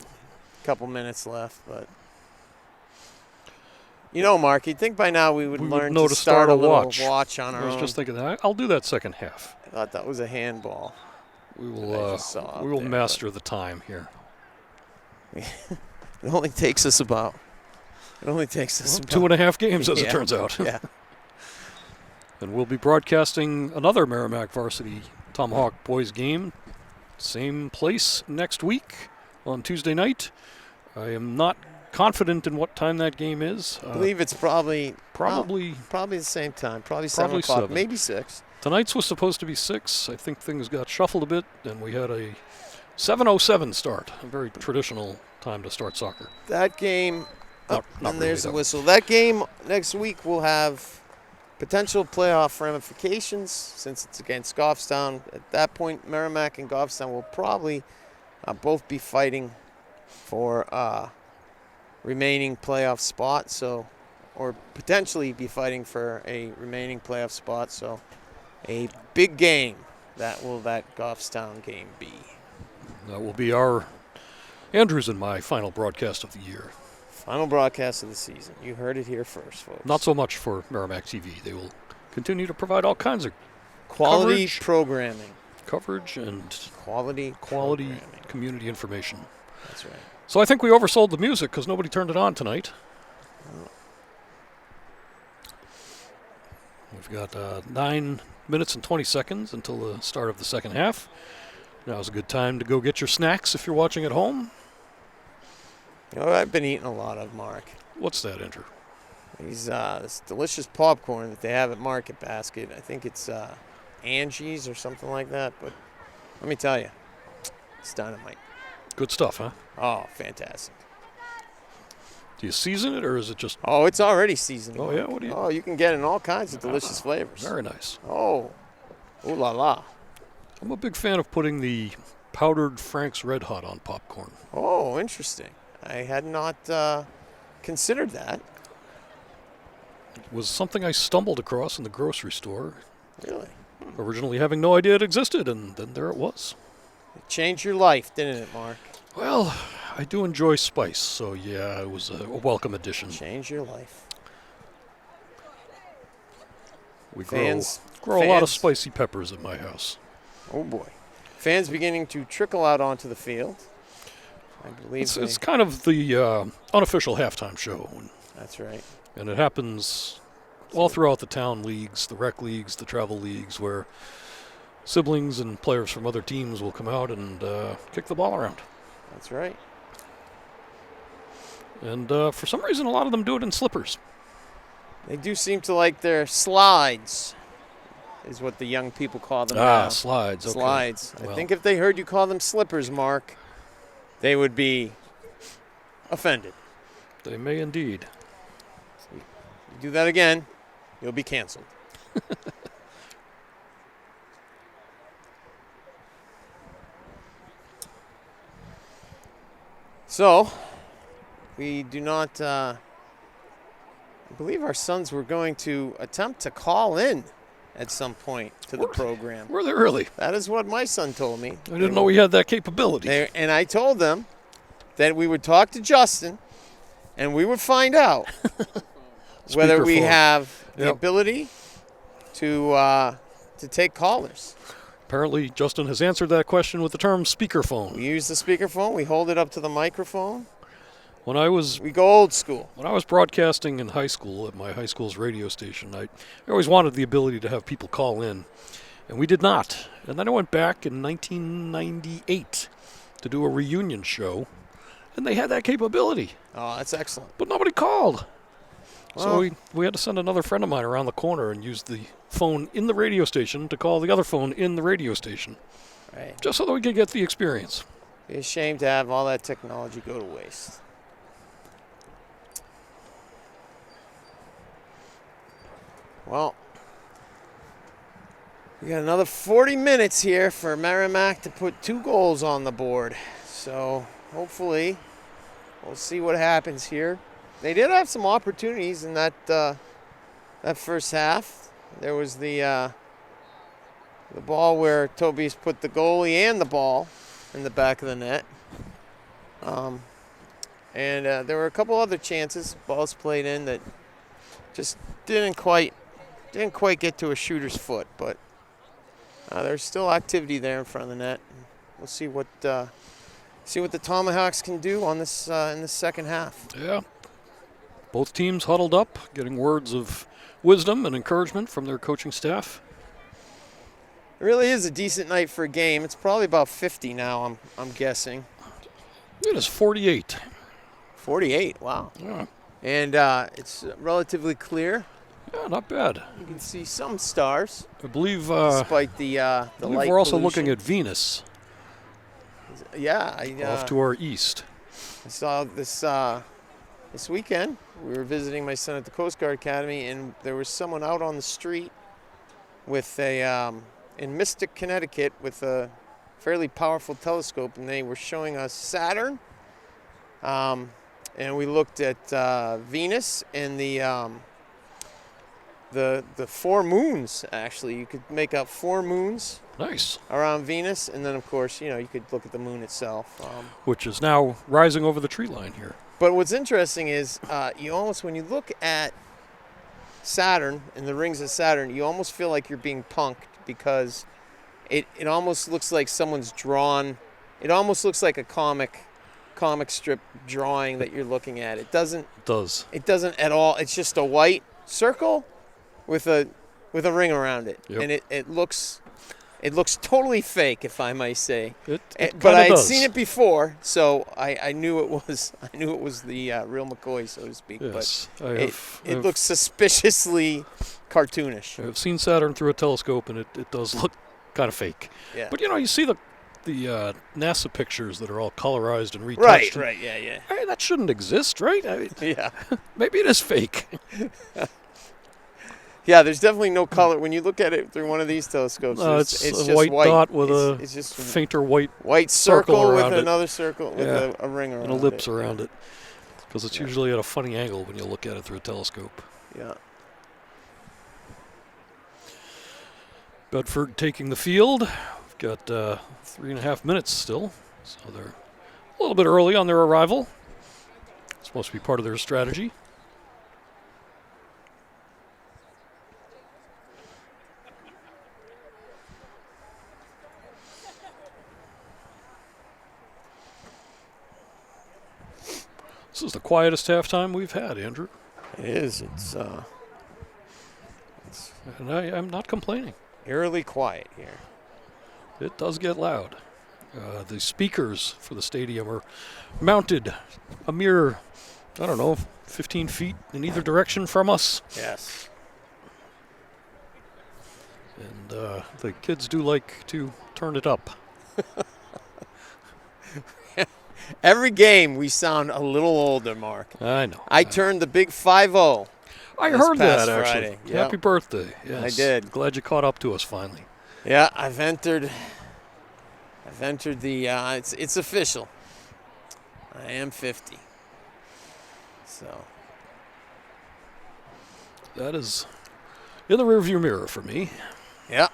a couple minutes left, but Mark, you'd think by now we would learn know to start a little watch. watch on our I was own. just thinking that. I'll do that second half. I thought that was a handball. We I will just saw up we will there, master the time here. It only takes us about 2.5 games, as it Yeah. turns out. Yeah. And we'll be broadcasting another Merrimack Varsity Tomahawk boys game, same place next week on Tuesday night. I am not confident in what time that game is. I believe it's probably Probably the same time. Probably 7 o'clock, 7. maybe 6. Tonight's was supposed to be 6. I think things got shuffled a bit, and we had a 7:07 start, a very traditional time to start soccer. That game, Not and really, there's the though. whistle. That game next week will have potential playoff ramifications since it's against Goffstown. At that point, Merrimack and Goffstown will probably both be fighting for remaining playoff spot. Or potentially be fighting for a remaining playoff spot. So, a big game that Goffstown game be. That will be our Andrews and my final broadcast of the year. Final broadcast of the season. You heard it here first, folks. Not so much for Merrimack TV. They will continue to provide all kinds of Quality coverage. programming. coverage and Quality programming. community information. That's right. So I think we oversold the music because nobody turned it on tonight. We've got 9 minutes and 20 seconds until the start of the second half. Now's a good time to go get your snacks if you're watching at home. You know what I've been eating a lot of, Mark? What's that, Andrew? This delicious popcorn that they have at Market Basket. I think it's Angie's or something like that. But let me tell you, it's dynamite. Good stuff, huh? Oh, fantastic. Do you season it, or is it just... Oh, it's already seasoned. Oh, yeah? What do you... Oh, you can get it in all kinds of delicious flavors. Very nice. Oh, ooh la la. I'm a big fan of putting the powdered Frank's Red Hot on popcorn. Oh, interesting. I had not considered that. It was something I stumbled across in the grocery store, Really? originally having no idea it existed, and then there it was. It changed your life, didn't it, Mark? Well, I do enjoy spice, so yeah, it was a welcome addition. Changed your life. We Fans- grow a lot of fans- spicy peppers at my house. Oh, boy. Fans beginning to trickle out onto the field. I believe It's kind of the unofficial halftime show, That's right. and it happens all throughout the town leagues, the rec leagues, the travel leagues, where siblings and players from other teams will come out and kick the ball around. That's right. And for some reason, a lot of them do it in slippers. They do seem to like their slides, is what the young people call them now. Slides. Okay. Slides. I Well, think if they heard you call them slippers, Mark, they would be offended. they may indeed. You do that again, you'll be canceled. So, we do not I believe our sons were going to attempt to call in at some point to the program. Were they really? That is what my son told me. I didn't know we had that capability. And I told them that we would talk to Justin and we would find out whether we Speakerphone. have the Yep. ability to take callers. Apparently, Justin has answered that question with the term speakerphone. We use the speakerphone. We hold it up to the microphone. When I was We go old school. broadcasting in high school at my high school's radio station, I always wanted the ability to have people call in, and we did not. And then I went back in 1998 to do a reunion show, and they had that capability, Oh, that's excellent. but nobody called. So Well- we had to send another friend of mine around the corner and use the phone in the radio station to call the other phone in the radio station, Right. just so that we could get the experience. Be ashamed to have all that technology go to waste. Well, we got another 40 minutes here for Merrimack to put 2 goals on the board. So hopefully we'll see what happens here. They did have some opportunities in that first half. There was the ball where Tobias put the goalie and the ball in the back of the net. And there were a couple other chances, balls played in that just didn't quite get to a shooter's foot, but there's still activity there in front of the net. We'll see what the Tomahawks can do on this in the second half. Yeah. Both teams huddled up, getting words of wisdom and encouragement from their coaching staff. It really is a decent night for a game. It's probably about 50 now, I'm guessing. It is 48. 48, wow. Yeah, And it's relatively clear. yeah, not bad. You can see some stars, I believe, despite the light we're also pollution. looking at Venus Yeah, off to our east. I saw this weekend. We were visiting my son at the Coast Guard Academy, and there was someone out on the street with in Mystic, Connecticut, with a fairly powerful telescope, and they were showing us Saturn. And we looked at Venus and the 4 moons. Actually, you could make out 4 moons Nice. around Venus, and then of course, you could look at the moon itself. Which is now rising over the tree line here. But what's interesting is you almost, when you look at Saturn and the rings of Saturn, you almost feel like you're being punked because it almost looks like someone's drawn. It almost looks like a comic strip drawing that you're looking at. It doesn't. It does. It doesn't at all. It's just a white circle with a ring around it, Yep. and it looks totally fake, if I may say. It But I had does. seen it before, so I knew it was the real McCoy, so to speak. Yes, But it looks suspiciously cartoonish. I've seen Saturn through a telescope, and it does look kind of fake. Yeah. But you see the NASA pictures that are all colorized and retouched. Right. Yeah. Hey, that shouldn't exist, right? Yeah. Maybe it is fake. Yeah, there's definitely no color when you look at it through one of these telescopes. It's a just white dot with it's just fainter white circle with around it. another circle with Yeah. a ring around it. and ellipse around it, because it's usually at a funny angle when you look at it through a telescope. Yeah. Bedford taking the field. We've got 3.5 minutes still, so they're a little bit early on their arrival. It's supposed to be part of their strategy. This is the quietest halftime we've had, Andrew, It is. It's and I'm not complaining. eerily quiet here. It does get loud. The speakers for the stadium are mounted a mere, 15 feet in either direction from us. Yes. And the kids do like to turn it up. Every game we sound a little older, Mark. I know. I turned the big 5-0. I this heard that, past actually. Friday. Yep. Happy birthday. Yes. I did. Glad you caught up to us finally. Yeah, I've entered the it's official. I am 50. So That is in the rearview mirror for me. yeah.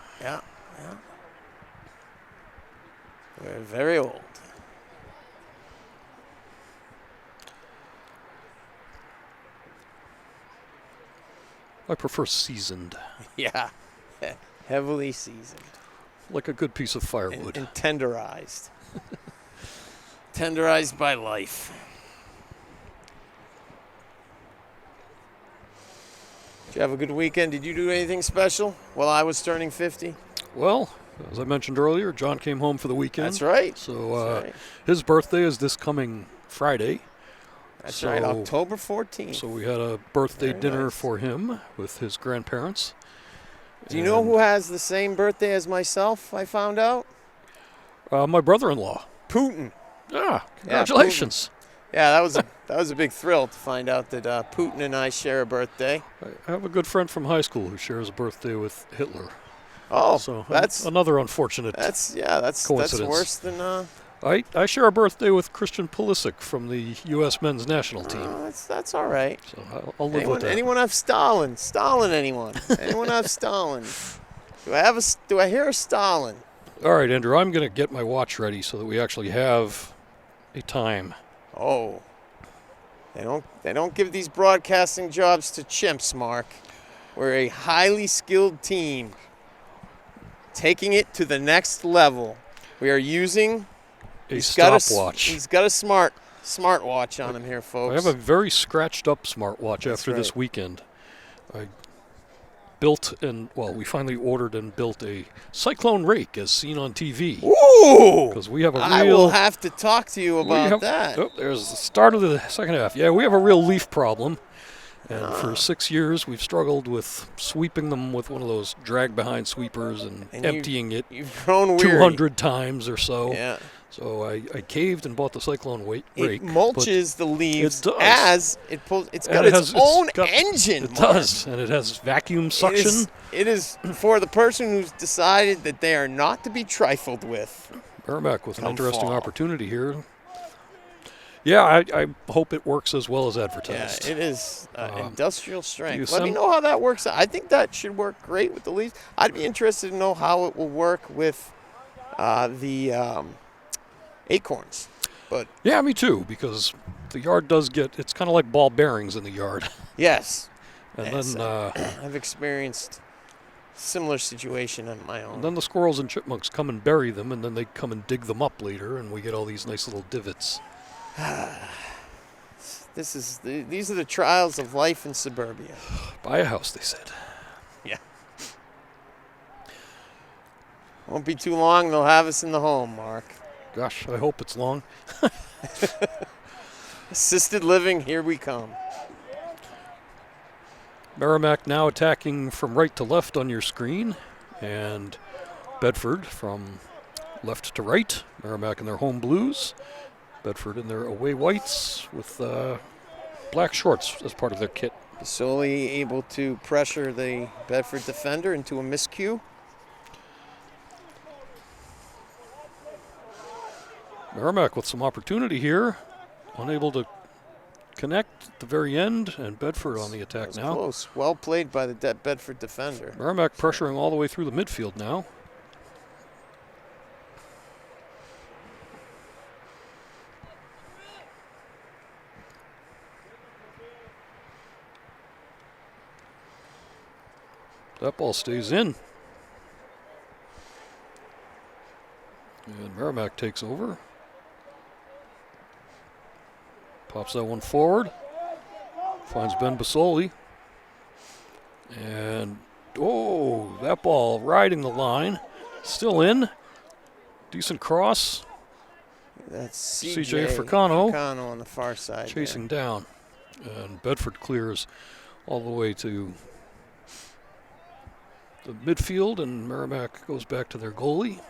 We're very old. I prefer seasoned, Yeah. Heavily seasoned. like a good piece of firewood. And tenderized. Tenderized by life. Did you have a good weekend? Did you do anything special while I was turning 50? Well, as I mentioned earlier, John came home for the weekend. That's right. So That's right. his birthday is this coming Friday. That's right. October 14th. So we had a birthday Very dinner nice. for him with his grandparents. Do you know who has the same birthday as myself, I found out? My brother-in-law. Putin. Ah, congratulations. Yeah, that was a big thrill to find out that Putin and I share a birthday. I have a good friend from high school who shares a birthday with Hitler. Oh, So that's another unfortunate. that's coincidence. worse than I share a birthday with Christian Pulisic from the U.S. men's national team. that's all right. So I'll live with that. Anyone have Stalin? Anyone? Anyone have Stalin? Do I hear a Stalin? All right, Andrew, I'm going to get my watch ready so that we actually have a time. Oh. They don't give these broadcasting jobs to chimps, Mark. We're a highly skilled team taking it to the next level. We are using He's got stopwatch. He's got a smartwatch on him here, folks. I have a very scratched up smartwatch after this right. weekend. I we finally ordered and built a cyclone rake as seen on TV. Ooh! Because we have a real. I will have to talk to you about that. Oh, there's the start of the second half. Yeah, we have a real leaf problem. And for 6 years, we've struggled with sweeping them with one of those drag-behind sweepers and emptying it You've grown weary. 200 times or so. Yeah. So I caved and bought the cyclone rake. It mulches the leaves it does. as it pulls. It's got And its own engine. It Mark. does, and it has vacuum suction. It is for the person who's decided that they are not to be trifled with. Merrimack with an Come interesting fall. opportunity here. Yeah, I hope it works as well as Yeah, advertised. it is industrial strength. you Let me know how that works. I think that should work great with the leaves. I'd be interested to know how it will work with the acorns. But Yeah, me too, because the yard does it's kind of like ball bearings in the yard. yes, And yes, then I've experienced similar situation on my own. And then the squirrels and chipmunks come and bury them, and then they come and dig them up later, and we get all these nice little divots. These are the trials of life in suburbia. Buy a house, they said. Yeah. Won't be too long, they'll have us in the home, Mark. Gosh, I hope it's long. Assisted living, here we come. Merrimack now attacking from right to left on your screen, and Bedford from left to right. Merrimack in their home blues, Bedford in their away whites with black shorts as part of their kit. Basoli able to pressure the Bedford defender into a miscue. Merrimack with some opportunity here, unable to connect at the very end, and Bedford on the attack now. Close. Well played by the Bedford defender. Merrimack pressuring all the way through the midfield now. That ball stays in. And Merrimack takes over. Pops that one forward. Finds Ben Basoli. And, oh, that ball riding the line. Still in. Decent cross. That's CJ Fricano on the far side. chasing down. And Bedford clears all the way to the midfield, and Merrimack goes back to their goalie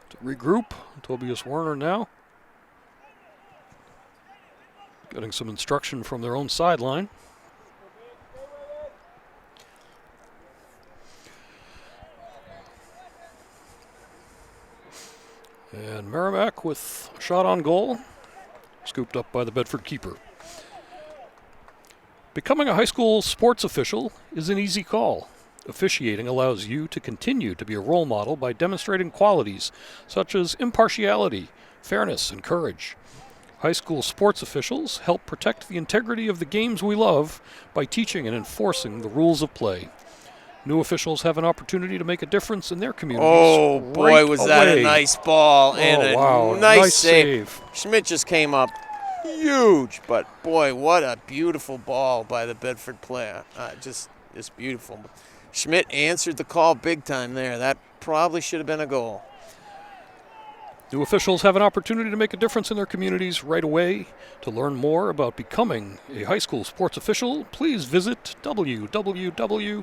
to regroup. Tobias Werner now getting some instruction from their own sideline. And Merrimack with a shot on goal, scooped up by the Bedford keeper. Becoming a high school sports official is an easy call. Officiating allows you to continue to be a role model by demonstrating qualities such as impartiality, fairness, and courage. High school sports officials help protect the integrity of the games we love by teaching and enforcing the rules of play. New officials have an opportunity to make a difference in their communities. Oh, boy, right was that away. a nice ball and a nice save. Schmidt just came up huge, but boy, what a beautiful ball by the Bedford player. Just beautiful. Schmidt answered the call big time there. That probably should have been a goal. New officials have an opportunity to make a difference in their communities right away. To learn more about becoming a high school sports official, please visit www.nhiaa.org.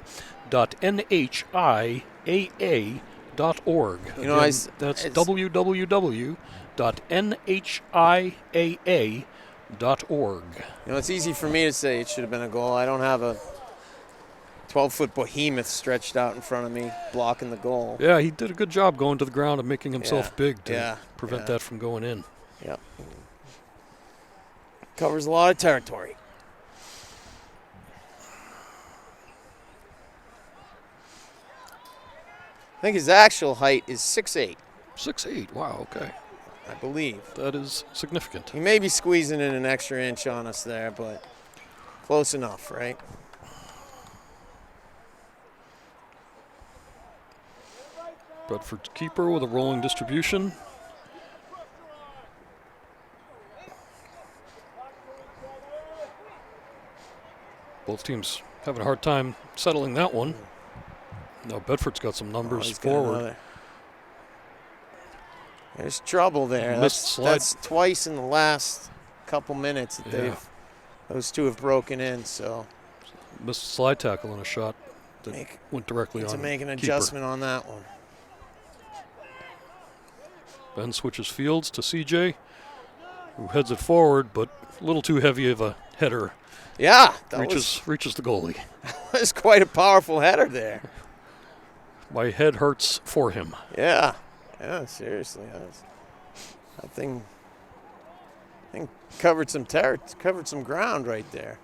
You know, Again, that's www.nhiaa.org. You know, it's easy for me to say it should have been a goal. I don't have a 12-foot behemoth stretched out in front of me blocking the goal. Yeah, he did a good job going to the ground and making himself big to prevent that from going in. Yep. Covers a lot of territory. I think his actual height is 6'8". 6'8", wow, okay. I believe. That is significant. He may be squeezing in an extra inch on us there, but close enough, right? Bedford's keeper with a rolling distribution. Both teams having a hard time settling that one. Now Bedford's got some numbers forward. There's trouble there. That's twice in the last couple minutes that those two have broken in. So missed slide tackle and a shot that went directly on. To make an keeper. Adjustment on that one. Ben switches fields to CJ, who heads it forward, but a little too heavy of a header. Yeah, reaches the goalie. That was quite a powerful header there. My head hurts for him. Yeah, seriously. That thing covered some ground right there.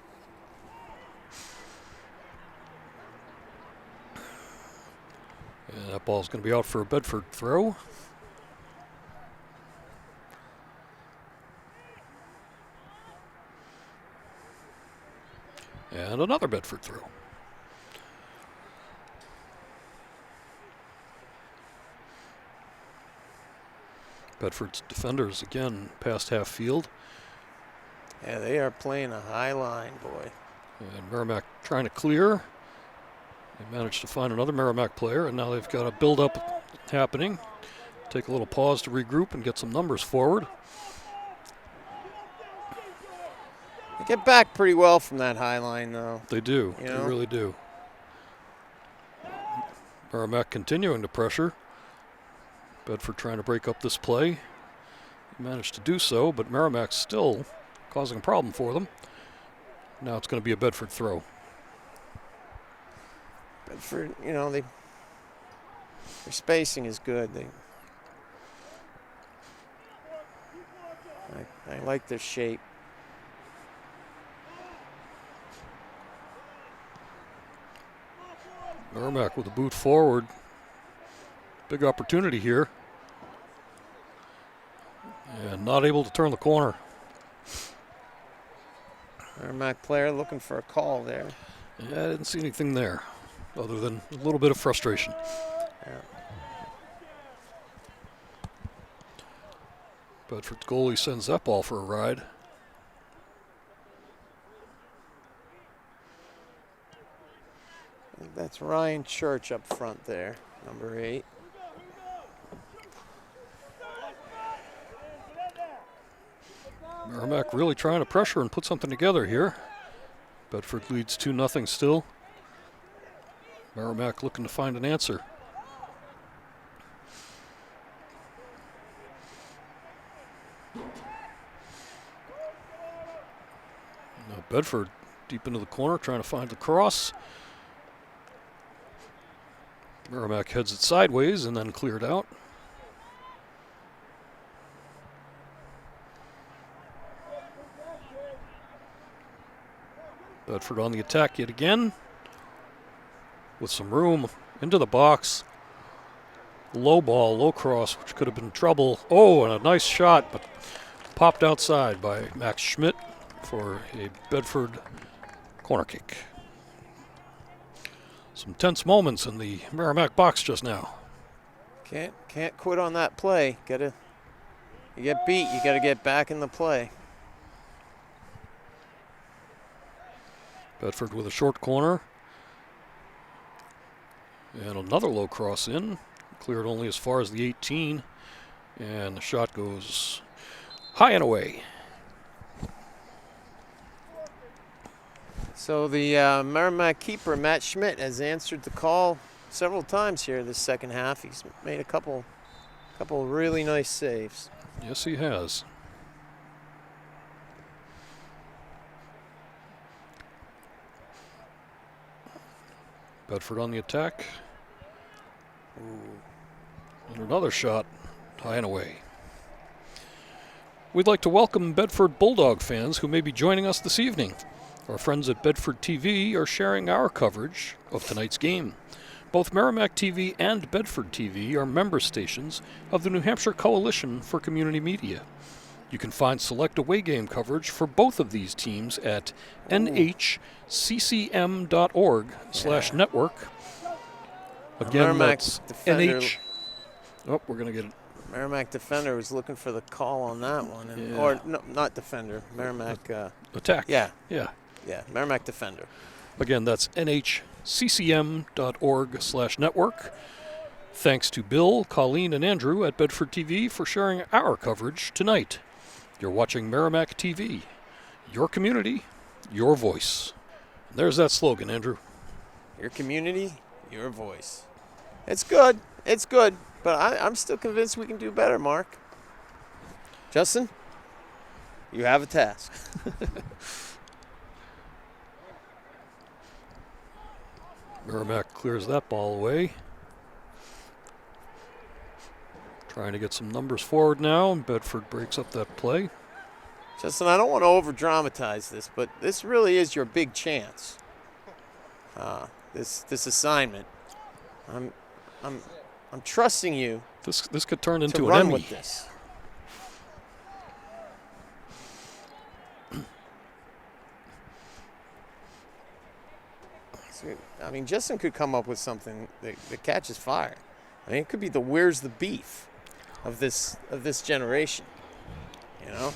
And that ball's going to be out for a Bedford throw. And another Bedford throw. Bedford's defenders again past half field. Yeah, they are playing a high line, boy. And Merrimack trying to clear. They managed to find another Merrimack player, and now they've got a build-up happening. Take a little pause to regroup and get some numbers forward. They get back pretty well from that high line, though. They do. You They know? really do. Merrimack continuing to pressure. Bedford trying to break up this play. Managed to do so, but Merrimack's still causing a problem for them. Now it's going to be a Bedford throw. Bedford, you know, their spacing is good. I like their shape. Merrimack with a boot forward. Big opportunity here. And not able to turn the corner. Merrimack player looking for a call there. Yeah, I didn't see anything there other than a little bit of frustration. Yeah. Bedford's goalie sends that ball for a ride. I think that's Ryan Church up front there, number 8. Merrimack really trying to pressure and put something together here. Bedford leads 2-0 still. Merrimack looking to find an answer. Now Bedford deep into the corner trying to find the cross. Merrimack heads it sideways and then cleared out. Bedford on the attack yet again. With some room into the box. Low ball, low cross, which could have been trouble. Oh, and a nice shot, but popped outside by Max Schmidt for a Bedford corner kick. Some tense moments in the Merrimack box just now. Can't quit on that play. You get beat, you gotta get back in the play. Bedford with a short corner. And another low cross in. Cleared only as far as the 18. And the shot goes high and away. So the Merrimack keeper, Matt Schmidt, has answered the call several times here this second half. He's made a couple really nice saves. Yes, he has. Bedford on the attack. And another shot, high and away. We'd like to welcome Bedford Bulldog fans who may be joining us this evening. Our friends at Bedford TV are sharing our coverage of tonight's game. Both Merrimack TV and Bedford TV are member stations of the New Hampshire Coalition for Community Media. You can find select away game coverage for both of these teams at nhccm.org/network. Again, Merrimack that's defender. NH. Oh, we're going to get it. Merrimack defender was looking for the call on that one. Yeah. Or, no, not defender. Merrimack. Attack. Yeah. Yeah. Yeah, Merrimack defender. Again, that's nhccm.org/network. Thanks to Bill, Colleen, and Andrew at Bedford TV for sharing our coverage tonight. You're watching Merrimack TV. Your community, your voice. And there's that slogan, Andrew. Your community, your voice. It's good. It's good. But I'm still convinced we can do better, Mark. Justin, you have a task. Merrimack clears that ball away. Trying to get some numbers forward now, and Bedford breaks up that play. Justin, I don't want to over-dramatize this, but this really is your big chance. This assignment. I'm trusting you This could turn to into an run Emmy. with this. I mean, Justin could come up with something that catches fire. I mean, it could be the "Where's the beef?" of this generation. You know,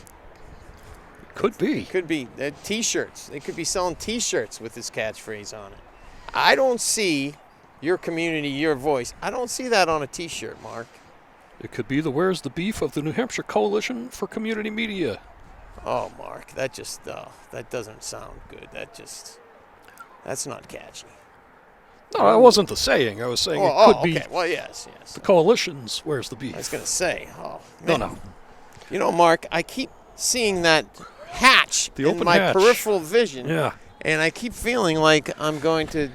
Could be. could be T-shirts. They could be selling T-shirts with this catchphrase on it. I don't see your community, your voice. I don't see that on a T-shirt, Mark. It could be the Where's the Beef of the New Hampshire Coalition for Community Media. Oh, Mark, that just that doesn't sound good. That's not catchy. No, that wasn't the saying. I was saying it could be okay. Well, yes. the coalition's Where's the Beef. I was gonna say, No. You know, Mark, I keep seeing that hatch The in open my hatch. peripheral vision. Yeah. And I keep feeling like I'm going to,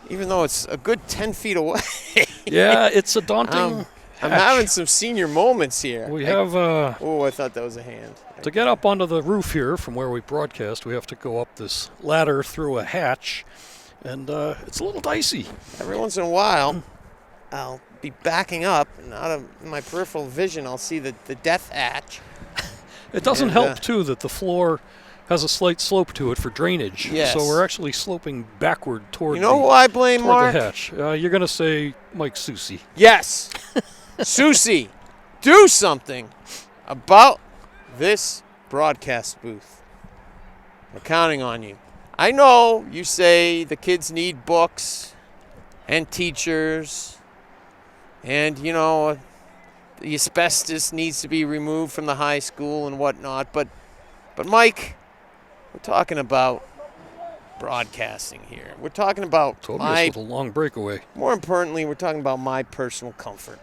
even though it's a good 10 feet away. Yeah, it's a daunting I'm hatch. having some senior moments here. We have, Oh, I thought that was a hand. to get up onto the roof here from where we broadcast, we have to go up this ladder through a hatch, and it's a little dicey. Every once in a while, I'll be backing up, and out of my peripheral vision, I'll see the death hatch. It doesn't And, help, too, that the floor has a slight slope to it for drainage. Yes. So we're actually sloping backward toward, You know who I blame, toward Mark? the hatch. You're going to say Mike Susie. Yes. Susie, do something about this broadcast booth. I'm counting on you. I know you say the kids need books and teachers, and, you know, the asbestos needs to be removed from the high school and whatnot, but Mike, we're talking about broadcasting here. We're talking about Tobias with a long breakaway. more importantly, we're talking about my personal comfort.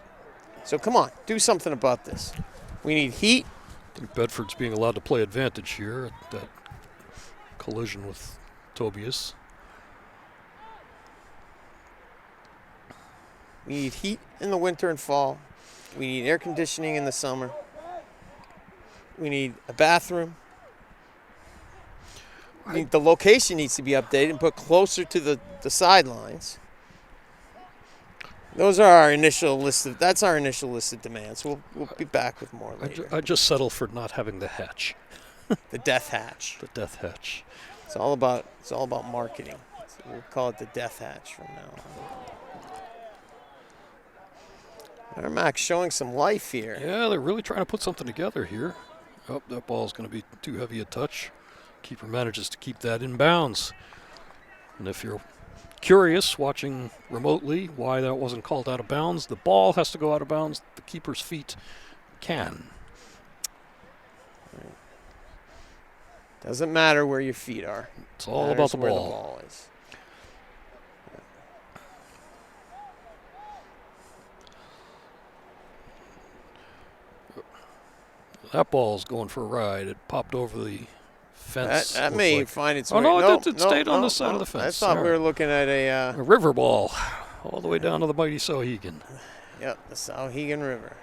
So come on, do something about this. We need heat. I think Bedford's being allowed to play advantage here at that collision with Tobias. We need heat in the winter and fall. We need air conditioning in the summer. We need a bathroom. The location needs to be updated and put closer to the sidelines. Those are our initial list of. That's our initial list of demands. We'll be back with more later. I just settle for not having the hatch, The death hatch. the death hatch. It's all about marketing. So we'll call it the death hatch from now on. Merrimack's showing some life here. Yeah, they're really trying to put something together here. Oh, that ball's going to be too heavy a touch. Keeper manages to keep that in bounds. And if you're curious, watching remotely, why that wasn't called out of bounds, the ball has to go out of bounds. The keeper's feet can. Doesn't matter where your feet are. It's all Matters about the where ball. the ball is. That ball's going for a ride. It popped over the fence. That looked may like. find its Oh, way. no, it stayed on the side of the fence. I thought we Sorry. were looking at a. A river ball all the way down to the mighty Sauhegan. Yep, the Sauhegan River.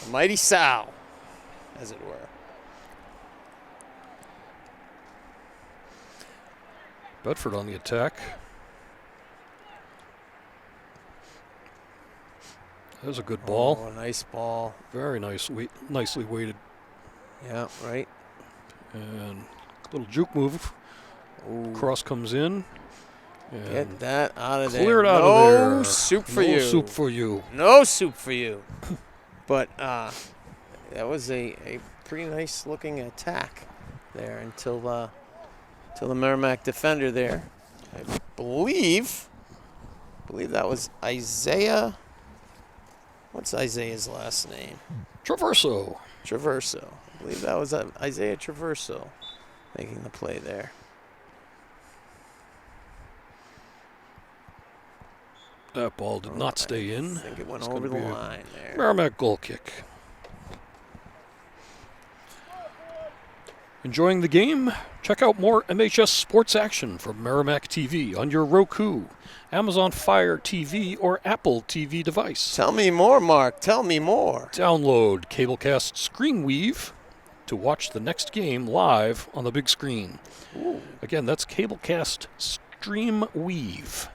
The mighty Sow, as it were. Bedford on the attack. There's a good ball. Oh, a nice ball. Very nice, nicely weighted. Yeah, right. And a little juke move. Ooh. Cross comes in. And Get that out of there. cleared out of there. No soup for No you. soup for you. No soup for you. But that was a pretty nice looking attack there until the Merrimack defender there. I believe that was Isaiah. What's Isaiah's last name? Traverso. Traverso. I believe that was Isaiah Traverso making the play there. That ball did not stay in. I think it went It's over gonna the be a line there. Merrimack goal kick. Enjoying the game? Check out more MHS sports action from Merrimack TV on your Roku, Amazon Fire TV, or Apple TV device. Tell me more, Mark. Tell me more. Download Cablecast Screenweave to watch the next game live on the big screen. Ooh. Again, that's Cablecast Streamweave.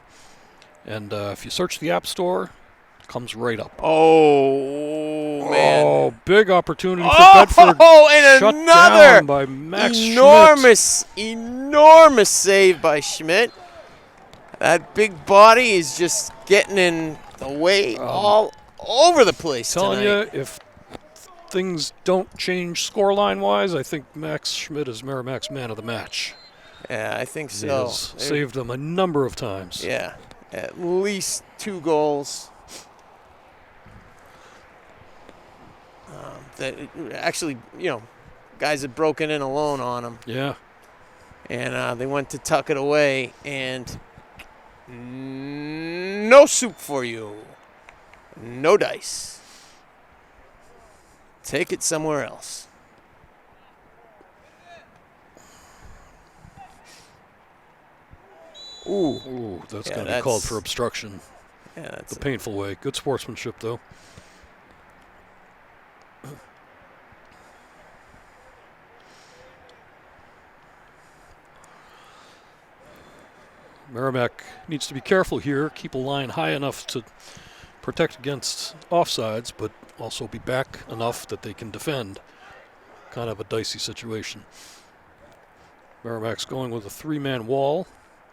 And if you search the App Store, it comes right up. Oh, man. Oh, big opportunity for Bedford. Oh, and Shut another down by Max enormous save by Schmidt. That big body is just getting in the way all over the place Telling tonight. you, if things don't change scoreline-wise, I think Max Schmidt is Merrimack's man of the match. Yeah, I think He so. has saved them a number of times. Yeah, at least 2 goals. That actually, guys had broken in alone on him. Yeah. And they went to tuck it away, and no soup for you. No dice. Take it somewhere else. Ooh, that's going to be called for obstruction. Yeah, that's The painful way. Good sportsmanship, though. Merrimack needs to be careful here, keep a line high enough to protect against offsides, but also be back enough that they can defend. Kind of a dicey situation. Merrimack's going with a 3-man wall.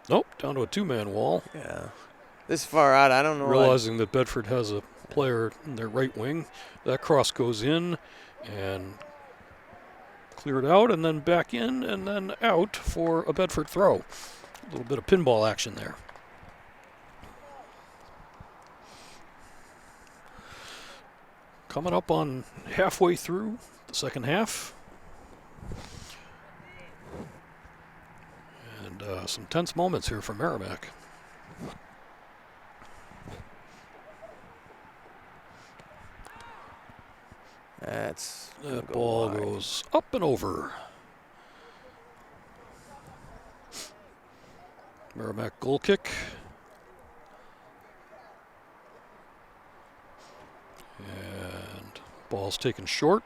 Nope, down to a 2-man wall. Yeah. This far out, I don't know. Realizing that Bedford has a player in their right wing. That cross goes in and cleared out and then back in and then out for a Bedford throw. A little bit of pinball action there. Coming up on halfway through the second half. And some tense moments here for Merrimack. That ball goes up and over. Merrimack goal kick. And ball's taken short.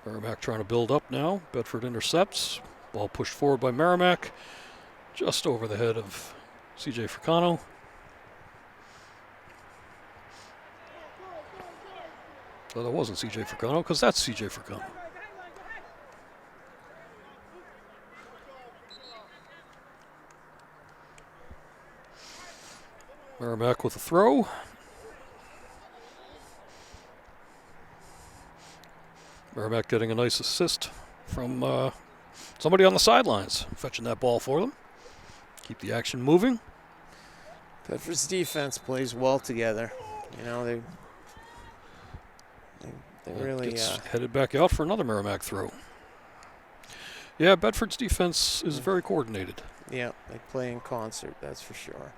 Merrimack trying to build up now. Bedford intercepts. Ball pushed forward by Merrimack. Just over the head of C.J. Fricano. Well, that wasn't C.J. Fricano because that's C.J. Fricano. Merrimack with a throw. Merrimack getting a nice assist from somebody on the sidelines, fetching that ball for them. Keep the action moving. Bedford's defense plays well together. They really gets headed back out for another Merrimack throw. Yeah, Bedford's defense is very coordinated. Yeah, they play in concert, that's for sure.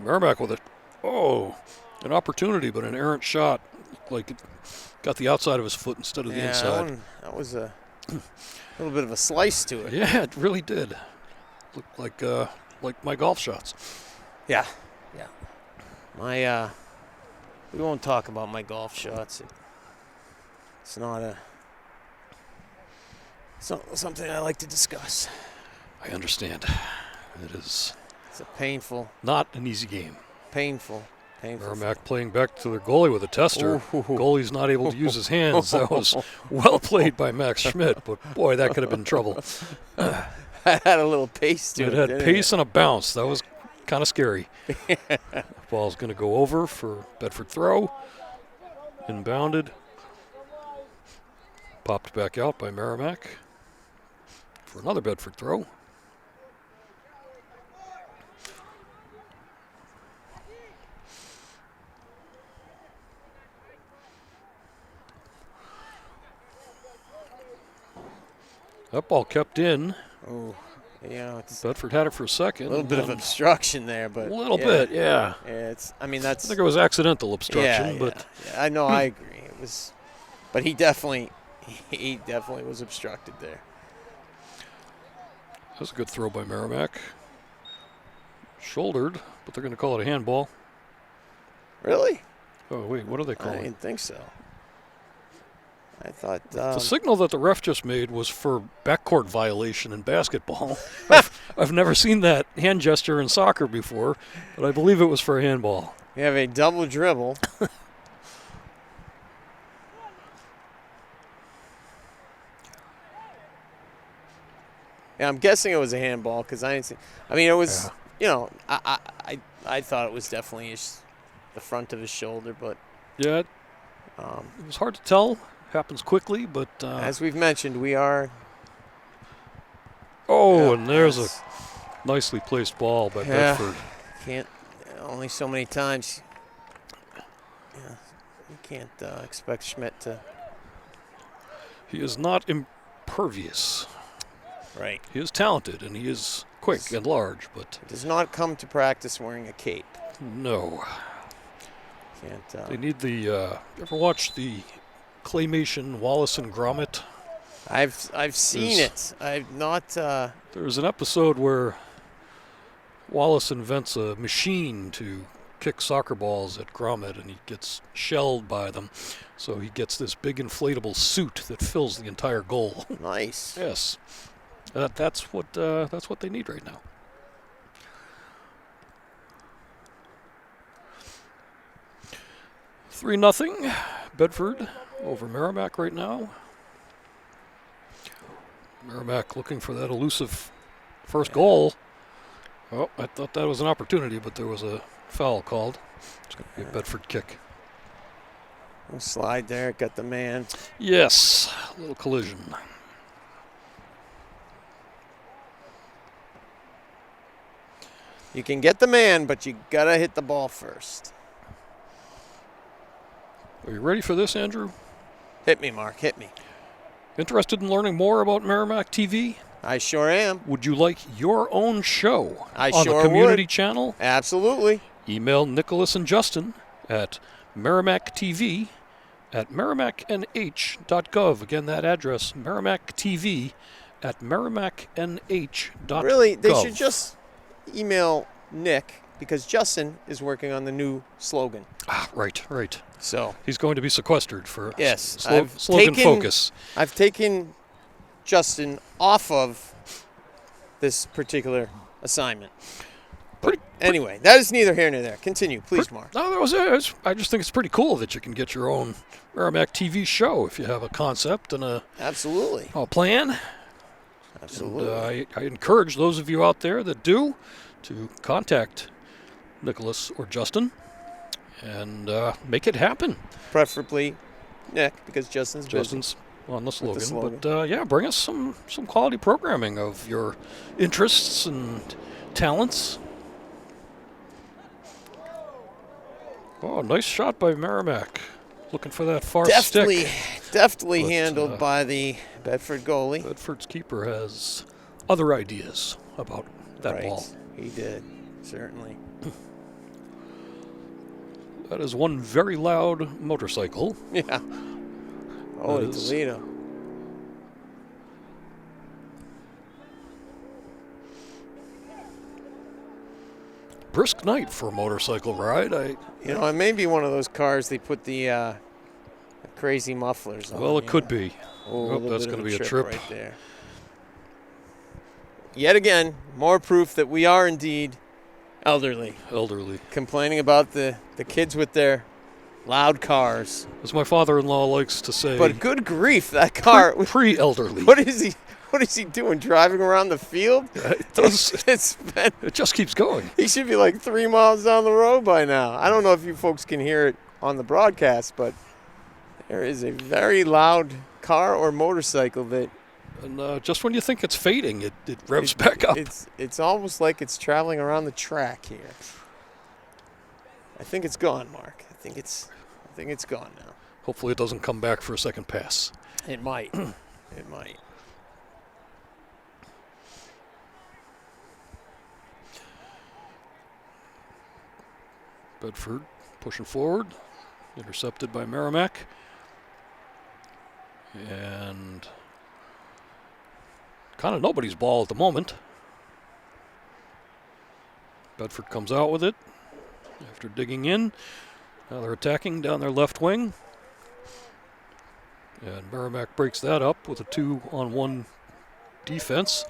Merrimack with an opportunity, but an errant shot. Like it got the outside of his foot instead of the inside. That was a little bit of a slice to it. Yeah, it really did. Looked like my golf shots. Yeah. We won't talk about my golf shots. It's not something I like to discuss. I understand. It is. It's a painful. Not an easy game. Painful. Merrimack playing back to their goalie with a tester. Goalie's not able to use his hands. That was well played by Max Schmidt, but boy, that could have been trouble. It had a little pace to it. It had pace and a bounce. That was kind of scary. Ball's going to go over for Bedford throw. Inbounded. Popped back out by Merrimack for another Bedford throw. That ball kept in. Oh, Bedford had it for a second. A little bit of obstruction there, but a little bit, yeah. I think it was accidental obstruction, but I know, I agree. It was, but he definitely was obstructed there. That was a good throw by Merrimack. Shouldered, but they're going to call it a handball. Really? Oh wait, what are they calling? I didn't think so. I thought the signal that the ref just made was for backcourt violation in basketball. I've never seen that hand gesture in soccer before, but I believe it was for a handball. We have a double dribble. Yeah, I'm guessing it was a handball because I didn't see. I mean, it was. I thought it was definitely the front of his shoulder, but Yeah, it was hard to tell. Happens quickly, but as we've mentioned, we are. and there's a nicely placed ball by Bedford. Can't only so many times. Yeah, you can't expect Schmidt to. He is not impervious. Right. He is talented and he is quick and large, but Does not come to practice wearing a cape. no. Can't. They need the. Ever watch the claymation Wallace and Gromit? I've seen it. I've not. There's an episode where Wallace invents a machine to kick soccer balls at Gromit, and he gets shelled by them. So he gets this big inflatable suit that fills the entire goal. Nice. Yes, that's what they need right now. Three 0 Bedford over Merrimack right now. Merrimack looking for that elusive first goal. Oh, I thought that was an opportunity, but there was a foul called. It's going to be a Bedford kick. We'll slide there. Got the man. Yes, a little collision. You can get the man, but you gotta hit the ball first. Are you ready for this, Andrew? Hit me, Mark. Hit me. Interested in learning more about Merrimack TV? I sure am. Would you like your own show I on sure the community would. channel? Absolutely. Email Nicholas and Justin at merrimackTV@merrimacknh.gov. Again, that address, merrimackTV@merrimacknh.gov. Really, they should just email Nick because Justin is working on the new slogan. Ah, right. So He's going to be sequestered for yes, slogan focus. I've taken Justin off of this particular assignment. Anyway, that is neither here nor there. Continue, please, Mark. No, that was it. I just think it's pretty cool that you can get your own Merrimack TV show if you have a concept and a Absolutely. plan. Absolutely. And, I encourage those of you out there that do to contact Nicholas or Justin and make it happen. Preferably Nick, because Justin's busy. Justin's on the slogan. slogan. But bring us some quality programming of your interests and talents. Oh, nice shot by Merrimack. Looking for that far stick. Deftly But, handled by the Bedford goalie. Bedford's keeper has other ideas about that ball. He did, certainly. That is one very loud motorcycle. Yeah. Holy is- Toledo. Brisk night for a motorcycle ride. It may be one of those cars they put the crazy mufflers on. Well, it could be. Oh, that's going to be a trip. right there. Yet again, more proof that we are indeed elderly. Complaining about the kids with their loud cars. As my father-in-law likes to say. But good grief, that car. Pre-elderly. What is he doing? Driving around the field? It just keeps going. He should be like 3 miles down the road by now. I don't know if you folks can hear it on the broadcast, but there is a very loud car or motorcycle that. And just when you think it's fading, it revs back up. It's almost like it's traveling around the track here. I think it's gone, Mark. I think it's gone now. Hopefully it doesn't come back for a second pass. It might. It might. Bedford pushing forward, intercepted by Merrimack. And kind of nobody's ball at the moment. Bedford comes out with it after digging in. Now they're attacking down their left wing. And Merrimack breaks that up with a 2-on-1 defense.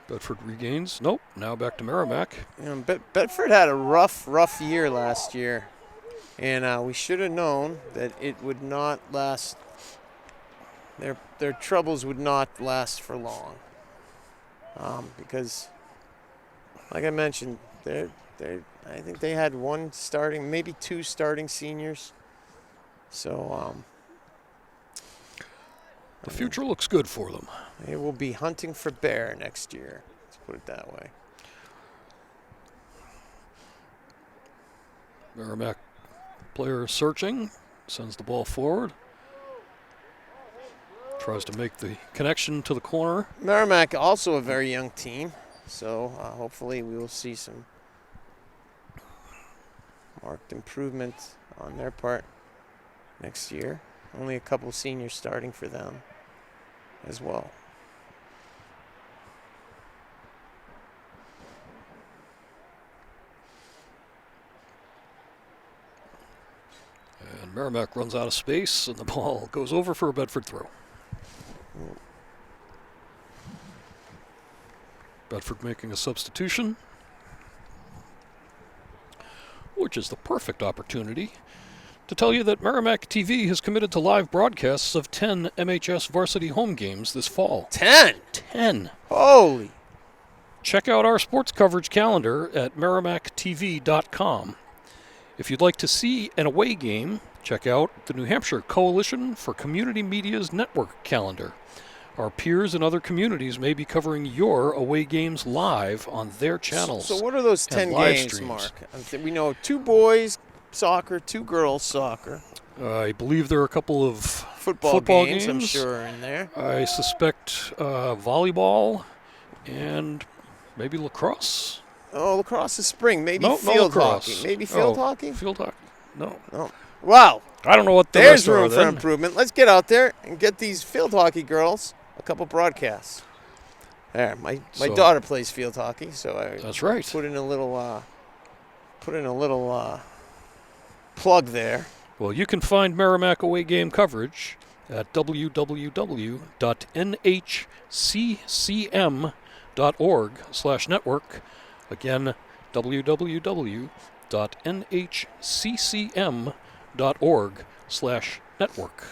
Bedford regains. Nope, now back to Merrimack. Bedford had a rough year last year. And we should have known that it would not last. Their troubles would not last for long. because, like I mentioned, I think they had one starting, maybe two starting seniors. So The future looks good for them. they will be hunting for bear next year. Let's put it that way. Merrimack player searching, sends the ball forward. Tries to make the connection to the corner. Merrimack also a very young team, so hopefully we will see some marked improvement on their part next year. Only a couple seniors starting for them as well. And Merrimack runs out of space, and the ball goes over for a Bedford throw. Bedford making a substitution, which is the perfect opportunity to tell you that Merrimack TV has committed to live broadcasts of 10 MHS varsity home games this fall. 10? 10. Holy! Check out our sports coverage calendar at merrimacktv.com. If you'd like to see an away game, check out the New Hampshire Coalition for Community Media's network calendar. Our peers in other communities may be covering your away games live on their channels. So what are those 10 live games, streams. Mark? We know 2 boys soccer, 2 girls soccer. I believe there are a couple of Football games, I'm sure, are in there. I suspect volleyball and maybe lacrosse. Oh, lacrosse is spring. Maybe No field lacrosse. hockey. Maybe field hockey? Field hockey. No. Wow. I don't know what the There's rest are room for then. improvement. Let's get out there and get these field hockey girls a couple broadcasts. There, my So- daughter plays field hockey, so I That's right. put in a little plug there. Well, you can find Merrimack away game coverage at www.nhccm.org/network. Again, www.nhccm.org/network.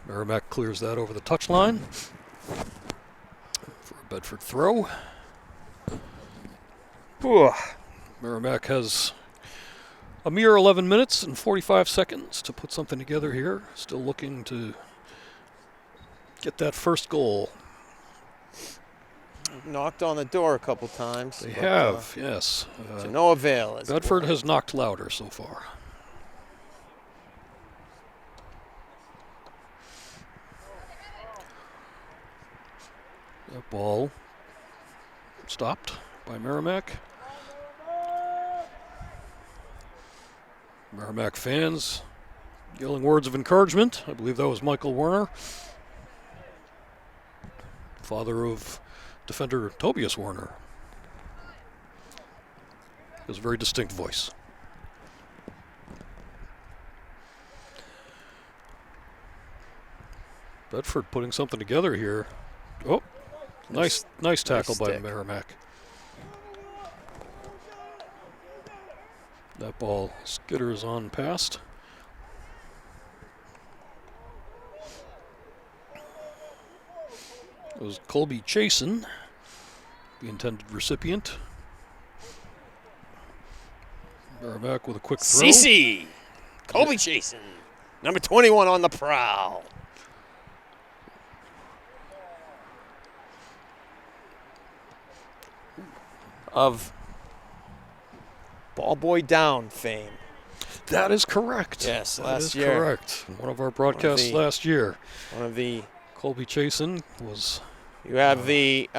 Merrimack clears that over the touchline for a Bedford throw. Merrimack has a mere 11 minutes and 45 seconds to put something together here. Still looking to get that first goal. Knocked on the door a couple times. They but, have, yes. to no avail. As it Bedford were. has knocked louder so far. That ball stopped by Merrimack. Merrimack fans yelling words of encouragement. I believe that was Michael Werner, father of defender Tobias Werner. He has a very distinct voice. Bedford putting something together here. Oh, nice tackle by stick. Merrimack. That ball skitters on past. It was Colby Chasen, the intended recipient. Merrimack with a quick throw. CC, Colby Jason, number 21 on the prowl. Of Ball Boy Down fame. That is correct. Yes, that last is year. correct. One of our broadcasts the- last year. One of the, Colby Chasen was. you have the,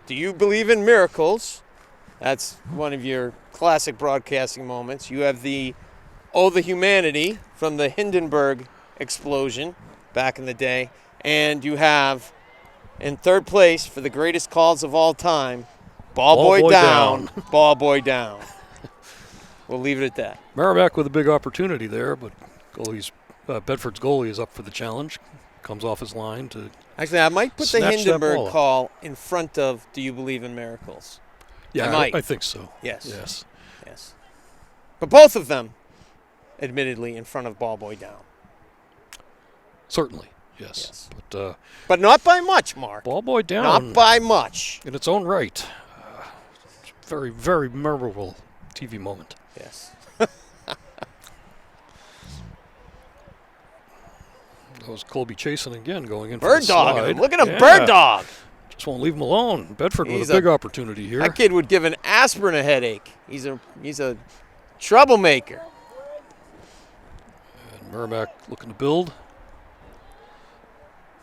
Do You Believe in Miracles? That's one of your classic broadcasting moments. You have the Oh the Humanity from the Hindenburg explosion back in the day. And you have, in third place for the greatest calls of all time, Ball Boy down. Ball Boy down. We'll leave it at that. Merrimack with a big opportunity there, but Bedford's goalie is up for the challenge. Comes off his line to. Actually, I might put the Snatch that ball Hindenburg up. call in front of Do You Believe in Miracles? Yeah, might. I think so. Yes. Yes. Yes. But both of them, admittedly, in front of Ball Boy down. Certainly. Yes. But not by much, Mark. Ball boy down. Not by much. In its own right. Very, very memorable TV moment. Yes. That was Colby Chasen again going in Bird for the dog. slide. Look at him, Yeah. bird dog. Just won't leave him alone. Bedford with He's a big opportunity here. That kid would give an aspirin a headache. He's a troublemaker. And Merrimack looking to build.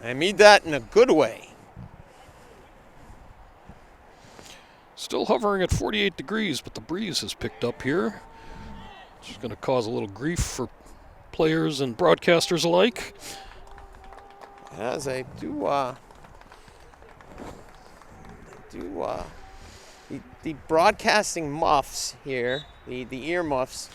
I mean that in a good way. Still hovering at 48 degrees, but the breeze has picked up here. It's going to cause a little grief for players and broadcasters alike. As I do, the broadcasting muffs here, the ear muffs,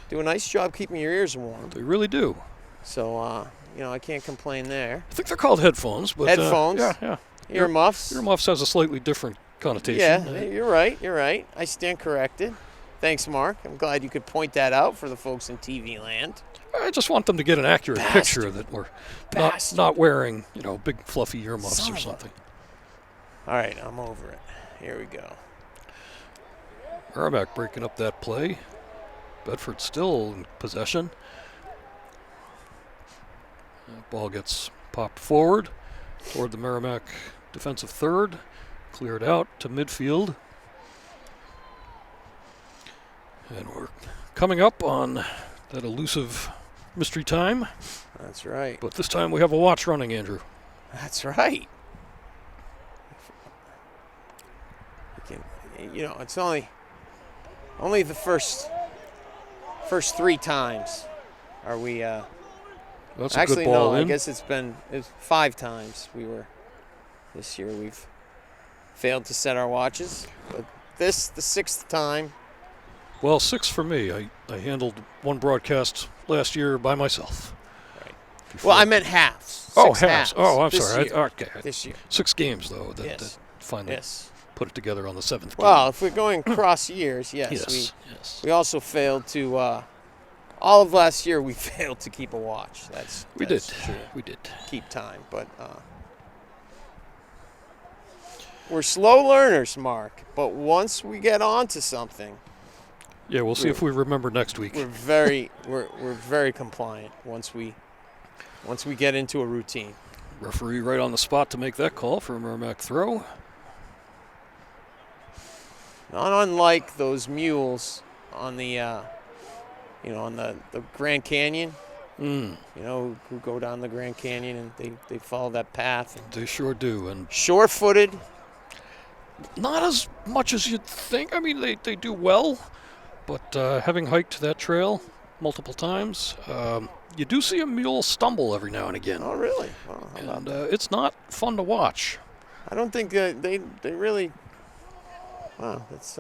do a nice job keeping your ears warm. They really do. So, I can't complain there. I think they're called headphones, but Headphones? yeah. Ear muffs? Earmuffs has a slightly different connotation. Yeah, you're right. I stand corrected. Thanks, Mark. I'm glad you could point that out for the folks in TV land. I just want them to get an accurate picture that we're not wearing, big fluffy earmuffs or something. All right, I'm over it. Here we go. Merrimack breaking up that play. Bedford still in possession. Ball gets popped forward toward the Merrimack defensive third. Cleared out to midfield. And we're coming up on that elusive mystery time. That's right. But this time we have a watch running, Andrew. That's right. It's only the first 3 times are we. That's a Actually, good ball no. in. I guess it's 5 times this year we've failed to set our watches, but this the 6th time. Well, 6 for me. I handled one broadcast last year by myself. Right. Well, I meant halves. Oh, 6 halves. Oh, I'm this sorry. year. Okay. This year. 6 games, though, that Yes. finally Yes. put it together on the 7th game. Well, if we're going cross years, yes. Yes. We also failed to. All of last year, we failed to keep a watch. That's true. We did. Keep time, but we're slow learners, Mark. But once we get onto something, Yeah, we'll see if we remember next week. we're very compliant. Once we get into a routine. Referee right on the spot to make that call for a Merrimack throw. Not unlike those mules on the on the Grand Canyon. Who go down the Grand Canyon and they follow that path. They sure do, and Sure-footed. not as much as you'd think. I mean, they do well, but having hiked that trail multiple times, you do see a mule stumble every now and again. Oh, really? Oh, how about And that? it's not fun to watch. I don't think they really. Wow, that's.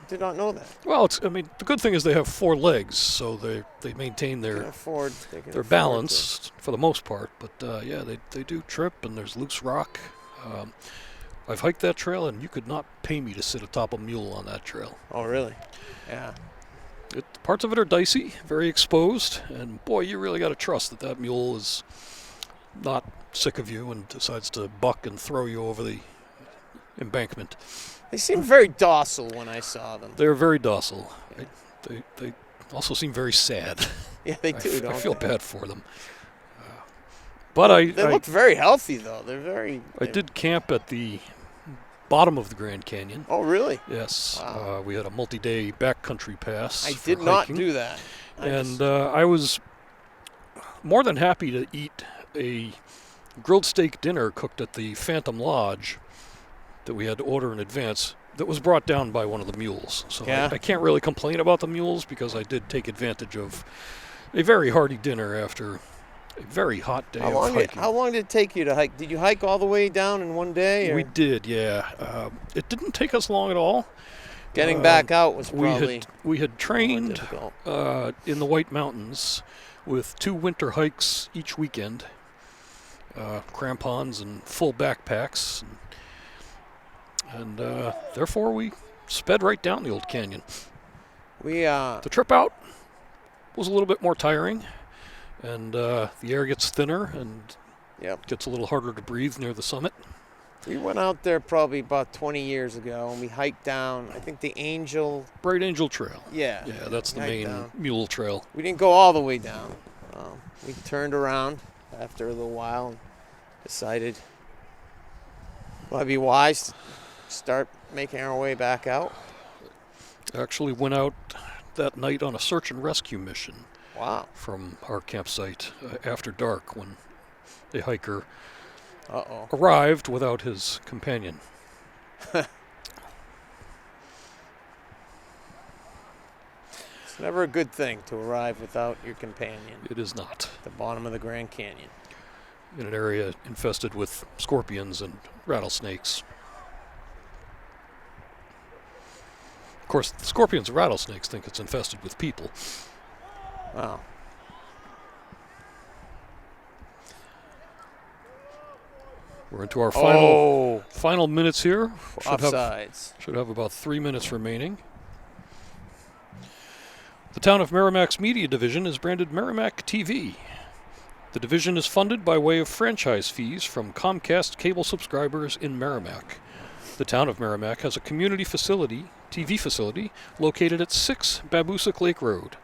Did not know that. Well, the good thing is they have 4 legs, so they maintain They their can afford. They can their afford balance for the most part. But yeah, they do trip, and there's loose rock. I've hiked that trail, and you could not pay me to sit atop a mule on that trail. Oh, really? Yeah. Parts of it are dicey, very exposed, and boy, you really got to trust that mule is not sick of you and decides to buck and throw you over the embankment. They seemed very docile when I saw them. They're very docile. They also seem very sad. Yeah, they do. I Don't feel they? bad for them. But They look very healthy, though. They're very. I did camp at the bottom of the Grand Canyon. Oh, really? Yes. Wow. We had a multi-day backcountry pass. I for did not hiking. do that. I was more than happy to eat a grilled steak dinner cooked at the Phantom Lodge that we had to order in advance that was brought down by one of the mules. So Yeah. I can't really complain about the mules because I did take advantage of a very hearty dinner after a very hot day of hiking. How long did it take you to hike? Did you hike all the way down in one day? Or? We did, yeah. It didn't take us long at all. Getting back out was probably we had more trained difficult. in the White Mountains with 2 winter hikes each weekend, crampons and full backpacks, and therefore we sped right down the old canyon. We The trip out was a little bit more tiring, And the air gets thinner and Yep. gets a little harder to breathe near the summit. We went out there probably about 20 years ago, and we hiked down, I think, the Angel. Bright Angel Trail. Yeah. Yeah, that's the hiked main down. mule trail. We didn't go all the way down. We turned around after a little while and decided, well, it'd be wise to start making our way back out. Actually went out that night on a search and rescue mission Wow. from our campsite after dark when a hiker Uh-oh. arrived without his companion. It's never a good thing to arrive without your companion It is not. at the bottom of the Grand Canyon. In an area infested with scorpions and rattlesnakes. Of course, the scorpions and rattlesnakes think it's infested with people. Wow. We're into our Oh, final minutes here. offsides. Should have about 3 minutes remaining. The town of Merrimack's media division is branded Merrimack TV. The division is funded by way of franchise fees from Comcast cable subscribers in Merrimack. The town of Merrimack has a community TV facility, located at 6 Babusick Lake Road.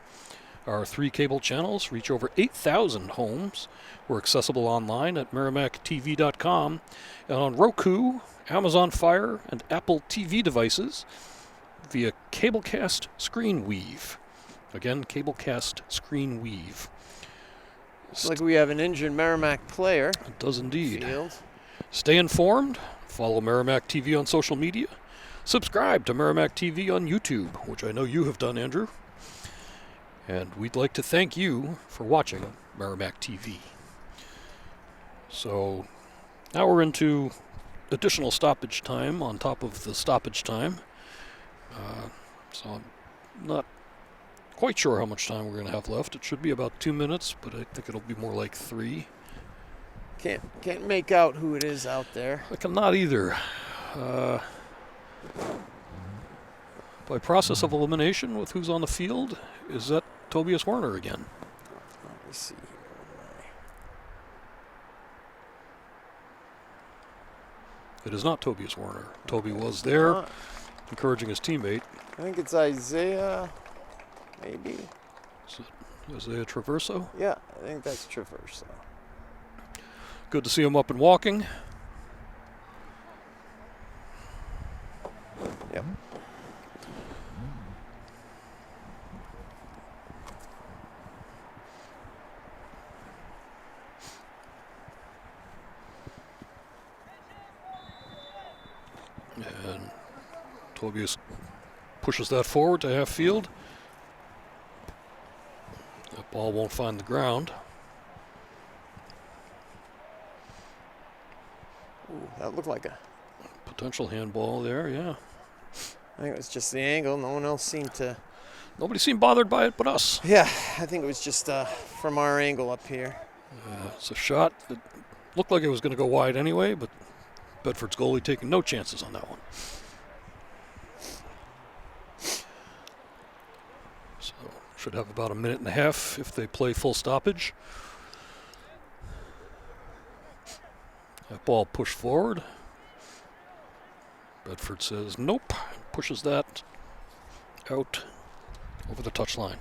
Our 3 cable channels reach over 8,000 homes. We're accessible online at merrimacktv.com and on Roku, Amazon Fire, and Apple TV devices via Cablecast ScreenWeave. Again, Cablecast ScreenWeave. It's like we have an injured Merrimack player. It does indeed. Field. Stay informed. Follow Merrimack TV on social media. Subscribe to Merrimack TV on YouTube, which I know you have done, Andrew. And we'd like to thank you for watching Merrimack TV. So now we're into additional stoppage time on top of the stoppage time. So I'm not quite sure how much time we're going to have left. It should be about 2 minutes, but I think it'll be more like 3. Can't make out who it is out there. I cannot either. By process of elimination with who's on the field, is that Tobias Werner again? Let me see. It is not Tobias Werner. Toby was there, encouraging his teammate. I think it's Isaiah, maybe. Is it Isaiah Traverso? Yeah, I think that's Traverso. Good to see him up and walking. Yep. And Tobias pushes that forward to half field. That ball won't find the ground. Ooh, that looked like a. Potential handball there, yeah. I think it was just the angle. No one else seemed to. Nobody seemed bothered by it but us. Yeah, I think it was just from our angle up here. It's a shot that looked like it was going to go wide anyway, but Bedford's goalie taking no chances on that one. So should have about a minute and a half if they play full stoppage. That ball pushed forward. Bedford says nope, pushes that out over the touchline.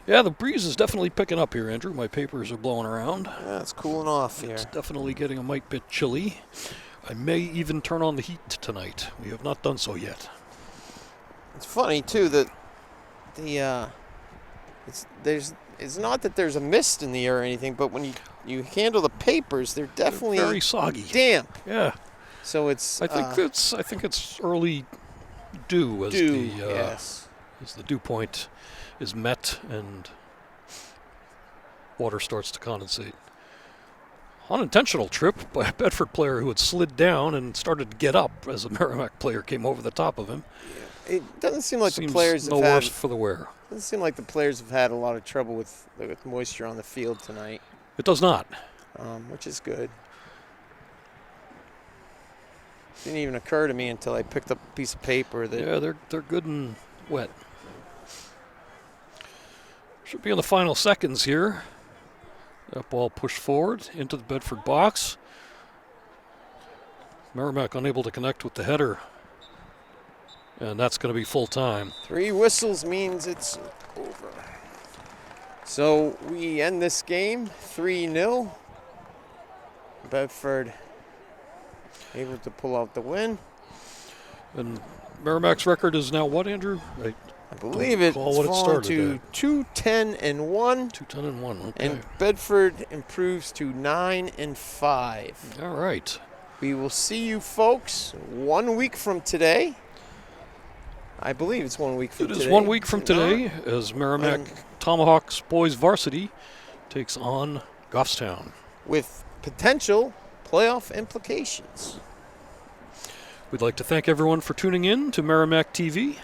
Yeah, the breeze is definitely picking up here, Andrew. My papers are blowing around. Yeah, it's cooling off here. It's definitely getting a mite bit chilly. I may even turn on the heat tonight. We have not done so yet. It's funny too that it's not that there's a mist in the air or anything, but when you handle the papers, they're definitely very soggy. damp. Yeah. So it's I think it's early dew as yes. as the dew point is met and water starts to condensate. Unintentional trip by a Bedford player who had slid down and started to get up as a Merrimack player came over the top of him. It doesn't seem like Seems the players no have worse for the wear. doesn't seem like the players have had a lot of trouble with moisture on the field tonight, It does not. which is good. Didn't even occur to me until I picked up a piece of paper that Yeah, they're good and wet. Should be in the final seconds here. That ball pushed forward into the Bedford box. Merrimack unable to connect with the header. And that's going to be full time. 3 whistles means it's over. So we end this game 3-0. Bedford able to pull out the win. And Merrimack's record is now what, Andrew? I believe it's Recall what it fallen started to 2-10-1. 2-10-1. Okay. And Bedford improves to 9-5. All right. We will see you folks 1 week from today. I believe it's 1 week from today. It is 1 week from today as Merrimack Tomahawks boys varsity takes on Goffstown. With potential playoff implications. We'd like to thank everyone for tuning in to Merrimack TV,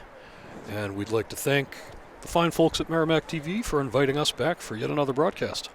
and we'd like to thank the fine folks at Merrimack TV for inviting us back for yet another broadcast.